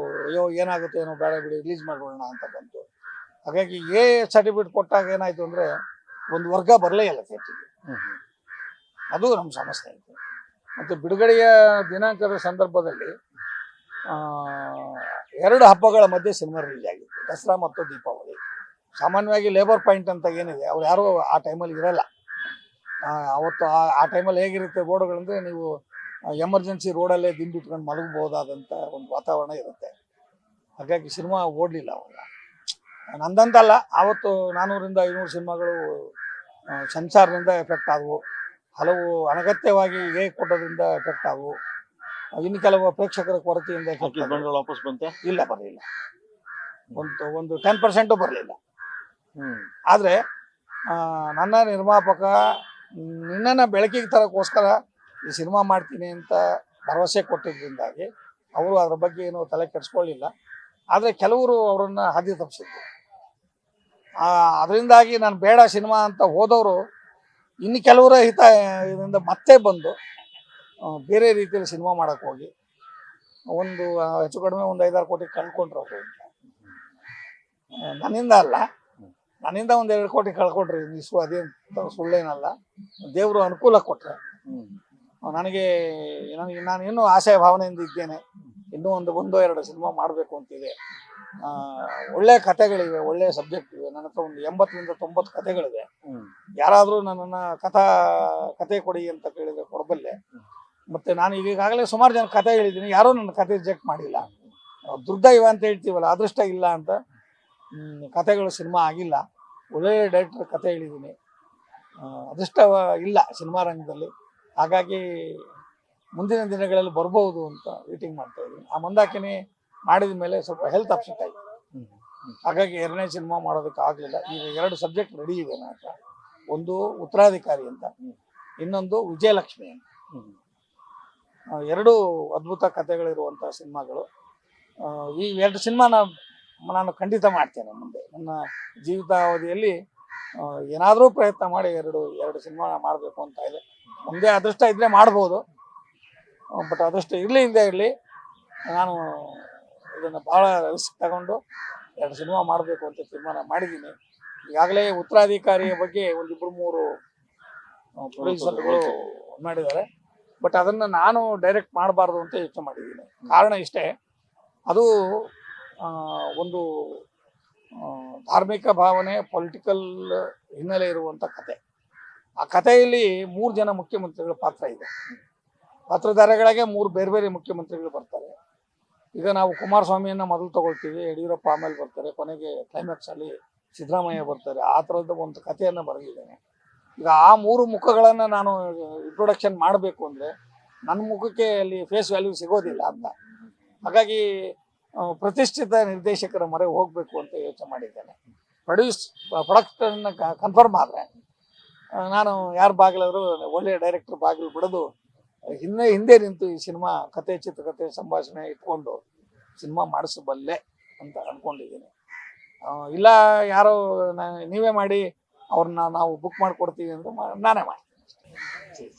ಅಯ್ಯೋ ಏನಾಗುತ್ತೆ ಏನೋ, ಬೇಡ ಬಿಡಿ ರಿಲೀಸ್ ಮಾಡಿಬಿಡೋಣ ಅಂತ ಬಂತು. ಹಾಗಾಗಿ ಸರ್ಟಿಫಿಕೇಟ್ ಕೊಟ್ಟಾಗ ಏನಾಯಿತು ಅಂದರೆ ಒಂದು ವರ್ಗ ಬರಲೇ ಇಲ್ಲ ಥಿಯೇಟ್ರಿಗೆ. ಅದು ನಮ್ಮ ಸಮಸ್ಯೆ ಆಯಿತು. ಮತ್ತು ಬಿಡುಗಡೆಯ ದಿನಾಂಕದ ಸಂದರ್ಭದಲ್ಲಿ 2 ಹಬ್ಬಗಳ ಮಧ್ಯೆ ಸಿನಿಮಾ ರಿಲೀಸ್ ಆಗಿತ್ತು, ದಸರಾ ಮತ್ತು ದೀಪಾವಳಿ. ಸಾಮಾನ್ಯವಾಗಿ ಲೇಬರ್ ಪಾಯಿಂಟ್ ಅಂತ ಏನಿದೆ, ಅವ್ರು ಯಾರೂ ಆ ಟೈಮಲ್ಲಿ ಇರಲ್ಲ. ಅವತ್ತು ಆ ಟೈಮಲ್ಲಿ ಹೇಗಿರುತ್ತೆ ರೋಡುಗಳಂದರೆ, ನೀವು ಎಮರ್ಜೆನ್ಸಿ ರೋಡಲ್ಲೇ ದಿಂಬಿಟ್ಕೊಂಡು ಮಲಗಬಹುದಾದಂಥ ಒಂದು ವಾತಾವರಣ ಇರುತ್ತೆ. ಹಾಗಾಗಿ ಸಿನಿಮಾ ಓಡಲಿಲ್ಲ ಅವಾಗ. ನಂದಂತಲ್ಲ, ಆವತ್ತು 400ರಿಂದ 500 ಸಿನಿಮಾಗಳು ಸೆನ್ಸಾರ್ನಿಂದ ಎಫೆಕ್ಟ್ ಆದವು. ಹಲವು ಅನಗತ್ಯವಾಗಿ ಕೊಟ್ಟೋದ್ರಿಂದ ಎಫೆಕ್ಟ್ ಆದವು. ಇನ್ನು ಕೆಲವು ಪ್ರೇಕ್ಷಕರ ಕೊರತೆಯಿಂದ ವಾಪಸ್ ಬಂತೆ ಇಲ್ಲ, ಬರಲಿಲ್ಲ. ಒಂದು 10% ಬರಲಿಲ್ಲ. ಆದರೆ ನನ್ನ ನಿರ್ಮಾಪಕ ನಿನ್ನನ್ನು ಬೆಳಕಿಗೆ ತರೋಕ್ಕೋಸ್ಕರ ಈ ಸಿನಿಮಾ ಮಾಡ್ತೀನಿ ಅಂತ ಭರವಸೆ ಕೊಟ್ಟಿದ್ದರಿಂದಾಗಿ ಅವರು ಅದರ ಬಗ್ಗೆ ಏನು ತಲೆ ಕೆಡಿಸ್ಕೊಳ್ಳಿಲ್ಲ. ಆದರೆ ಕೆಲವರು ಅವರನ್ನು ಹಾದಿ ತಪ್ಪಿಸಿದ್ರು. ಅದರಿಂದಾಗಿ ನಾನು ಬೇಡ ಸಿನಿಮಾ ಅಂತ ಹೋದವರು ಇನ್ನು ಕೆಲವರ ಇದರಿಂದ ಮತ್ತೆ ಬಂದು ಬೇರೆ ರೀತಿಯಲ್ಲಿ ಸಿನಿಮಾ ಮಾಡೋಕ್ಕೆ ಹೋಗಿ ಒಂದು ಹೆಚ್ಚು ಕಡಿಮೆ ಒಂದು 5-6 ಕೋಟಿ ಕಳ್ಕೊಂಡ್ರು ಅವರು. ನನ್ನಿಂದ ಅಲ್ಲ, ನನ್ನಿಂದ ಒಂದು 2 ಕೋಟಿ ಕಳ್ಕೊಂಡ್ರಿ ಅದೇನು ಸುಳ್ಳೇನಲ್ಲ. ದೇವರು ಅನುಕೂಲ ಕೊಟ್ಟರೆ ನನಗೆ ನಾನು ಇನ್ನೂ ಆಶಯ ಭಾವನೆಯಿಂದ ಇದ್ದೇನೆ. ಇನ್ನೂ 1-2 ಸಿನಿಮಾ ಮಾಡಬೇಕು ಅಂತಿದೆ. ಒಳ್ಳೆ ಕಥೆಗಳಿವೆ, ಒಳ್ಳೆ ಸಬ್ಜೆಕ್ಟ್ ಇವೆ. ನನ್ನ ಹತ್ರ ಒಂದು 80ರಿಂದ 90 ಕಥೆಗಳಿವೆ. ಯಾರಾದರೂ ನನ್ನನ್ನು ಕತೆ ಕೊಡಿ ಅಂತ ಕೇಳಿದರೆ ಕೊಡಬಲ್ಲೆ. ಮತ್ತು ನಾನು ಈಗಾಗಲೇ ಸುಮಾರು ಜನ ಕತೆ ಹೇಳಿದ್ದೀನಿ, ಯಾರೂ ನನ್ನ ಕತೆ ರಿಜೆಕ್ಟ್ ಮಾಡಿಲ್ಲ. ದುರ್ದೈವ ಅಂತ ಹೇಳ್ತೀವಲ್ಲ, ಅದೃಷ್ಟ ಇಲ್ಲ ಅಂತ ಕತೆಗಳು ಸಿನಿಮಾ ಆಗಿಲ್ಲ. ಒಳ್ಳೆ ಡೈರೆಕ್ಟರ್ ಕತೆ ಹೇಳಿದ್ದೀನಿ, ಅದೃಷ್ಟ ಇಲ್ಲ ಸಿನಿಮಾ ರಂಗದಲ್ಲಿ. ಹಾಗಾಗಿ ಮುಂದಿನ ದಿನಗಳಲ್ಲಿ ಬರ್ಬೋದು ಅಂತ ವೇಟಿಂಗ್ ಮಾಡ್ತಾ ಇದ್ದೀನಿ. ಆ ಮಂದಾಕಿನಿ ಮಾಡಿದ ಮೇಲೆ ಸ್ವಲ್ಪ ಹೆಲ್ತ್ ಅಪ್ಸೆಟ್ ಆಯಿತು. ಹಾಗಾಗಿ 2ನೇ ಸಿನಿಮಾ ಮಾಡೋದಕ್ಕೆ ಆಗಲಿಲ್ಲ. ಈಗ 2 ಸಬ್ಜೆಕ್ಟ್ ರೆಡಿ ಇದೆ ನನ್ನ ಹತ್ರ. ಒಂದು ಉತ್ತರಾಧಿಕಾರಿ ಅಂತ, ಇನ್ನೊಂದು ವಿಜಯಲಕ್ಷ್ಮಿ ಅಂತ. ಎರಡು ಅದ್ಭುತ ಕಥೆಗಳಿರುವಂಥ ಸಿನಿಮಾಗಳು. ಈ 2 ಸಿನಿಮಾ ನಾನು ಖಂಡಿತ ಮಾಡ್ತೇನೆ ಮುಂದೆ ನನ್ನ ಜೀವಿತಾವಧಿಯಲ್ಲಿ. ಏನಾದರೂ ಪ್ರಯತ್ನ ಮಾಡಿ ಎರಡು ಸಿನಿಮಾ ಮಾಡಬೇಕು ಅಂತ ಇದೆ. ಮುಂದೆ ಅದೃಷ್ಟ ಇದ್ದರೆ ಮಾಡ್ಬೋದು, ಬಟ್ ಅದೃಷ್ಟ ಇಲ್ಲದೆ ಇರಲಿ, ನಾನು ಇದನ್ನು ಭಾಳ ರಿಸ್ಕ್ ತಗೊಂಡು 2 ಸಿನಿಮಾ ಮಾಡಬೇಕು ಅಂತ ತೀರ್ಮಾನ ಮಾಡಿದ್ದೀನಿ. ಈಗಾಗಲೇ ಉತ್ತರಾಧಿಕಾರಿಯ ಬಗ್ಗೆ 1-2-3 ಪ್ರೊಡ್ಯೂಸರ್ಗಳು ಮಾಡಿದ್ದಾರೆ, ಬಟ್ ಅದನ್ನು ನಾನು ಡೈರೆಕ್ಟ್ ಮಾಡಬಾರ್ದು ಅಂತ ಯೋಚನೆ ಮಾಡಿದ್ದೀನಿ. ಕಾರಣ ಇಷ್ಟೇ, ಅದು ಒಂದು ಧಾರ್ಮಿಕ ಭಾವನೆ, ಪೊಲಿಟಿಕಲ್ ಹಿನ್ನೆಲೆ ಇರುವಂಥ ಕತೆ. ಆ ಕಥೆಯಲ್ಲಿ 3 ಜನ ಮುಖ್ಯಮಂತ್ರಿಗಳ ಪಾತ್ರ ಇದೆ. ಪಾತ್ರಧಾರಿಗಳಿಗೆ 3 ಬೇರೆ ಬೇರೆ ಮುಖ್ಯಮಂತ್ರಿಗಳು ಬರ್ತಾರೆ. ಈಗ ನಾವು ಕುಮಾರಸ್ವಾಮಿಯನ್ನು ಮೊದಲು ತಗೊಳ್ತೀವಿ, ಯಡಿಯೂರಪ್ಪ ಆಮೇಲೆ ಬರ್ತಾರೆ, ಕೊನೆಗೆ ಕ್ಲೈಮ್ಯಾಕ್ಸಲ್ಲಿ ಸಿದ್ದರಾಮಯ್ಯ ಬರ್ತಾರೆ. ಆ ಥರದ ಒಂದು ಕಥೆಯನ್ನು ಬರೆದಿದ್ದೇನೆ. ಈಗ ಆ 3 ಮುಖಗಳನ್ನು ನಾನು ಇಂಟ್ರೊಡಕ್ಷನ್ ಮಾಡಬೇಕು ಅಂದರೆ ನನ್ನ ಮುಖಕ್ಕೆ ಅಲ್ಲಿ ಫೇಸ್ ವ್ಯಾಲ್ಯೂ ಸಿಗೋದಿಲ್ಲ ಅಂತ. ಹಾಗಾಗಿ ಪ್ರತಿಷ್ಠಿತ ನಿರ್ದೇಶಕರ ಮೊರೆ ಹೋಗಬೇಕು ಅಂತ ಯೋಚನೆ ಮಾಡಿದ್ದೇನೆ. ಪ್ರೊಡಕ್ಷನ್ ಕನ್ಫರ್ಮ್ ಆದರೆ ನಾನು ಯಾರು ಬಾಗಿಲಾದರೂ ಒಳ್ಳೆಯ ಡೈರೆಕ್ಟರ್ ಬಾಗಿಲು ಬಿಡೋದು ಹಿಂದೆ ನಿಂತು ಈ ಸಿನಿಮಾ ಕತೆ, ಚಿತ್ರಕಥೆ, ಸಂಭಾಷಣೆ ಇಟ್ಕೊಂಡು ಸಿನಿಮಾ ಮಾಡಿಸಬಲ್ಲೆ ಅಂತ ಅಂದ್ಕೊಂಡಿದ್ದೀನಿ. ಇಲ್ಲ ಯಾರೋ ನೀವೇ ಮಾಡಿ ಅವ್ರನ್ನ ನಾವು ಬುಕ್ ಮಾಡಿಕೊಡ್ತೀವಿ ಅಂದರೆ ನಾನೇ ಮಾಡ್ತೀನಿ.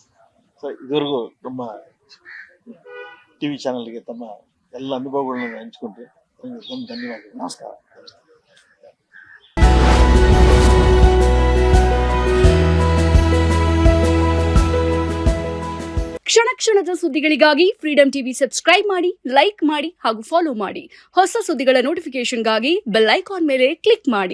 ಸರ್, ಇದುವರೆಗೂ ನಮ್ಮ ಟಿವಿ ಚಾನಲ್ಗೆ ತಮ್ಮ ಎಲ್ಲ ಅನುಭವಗಳನ್ನು ಹಂಚ್ಕೊಂಡ್ರೆ ತುಂಬ ಧನ್ಯವಾದಗಳು. ನಮಸ್ಕಾರ. ಕ್ಷಣ ಕ್ಷಣದ ಸುದ್ದಿಗಳಿಗಾಗಿ ಫ್ರೀಡಂ ಟಿವಿ ಸಬ್ಸ್ಕ್ರೈಬ್ ಮಾಡಿ, ಲೈಕ್ ಮಾಡಿ ಹಾಗೂ ಫಾಲೋ ಮಾಡಿ. ಹೊಸ ಸುದ್ದಿಗಳ ನೋಟಿಫಿಕೇಶನ್ಗಾಗಿ ಬೆಲ್ ಐಕಾನ್ ಮೇಲೆ ಕ್ಲಿಕ್ ಮಾಡಿ.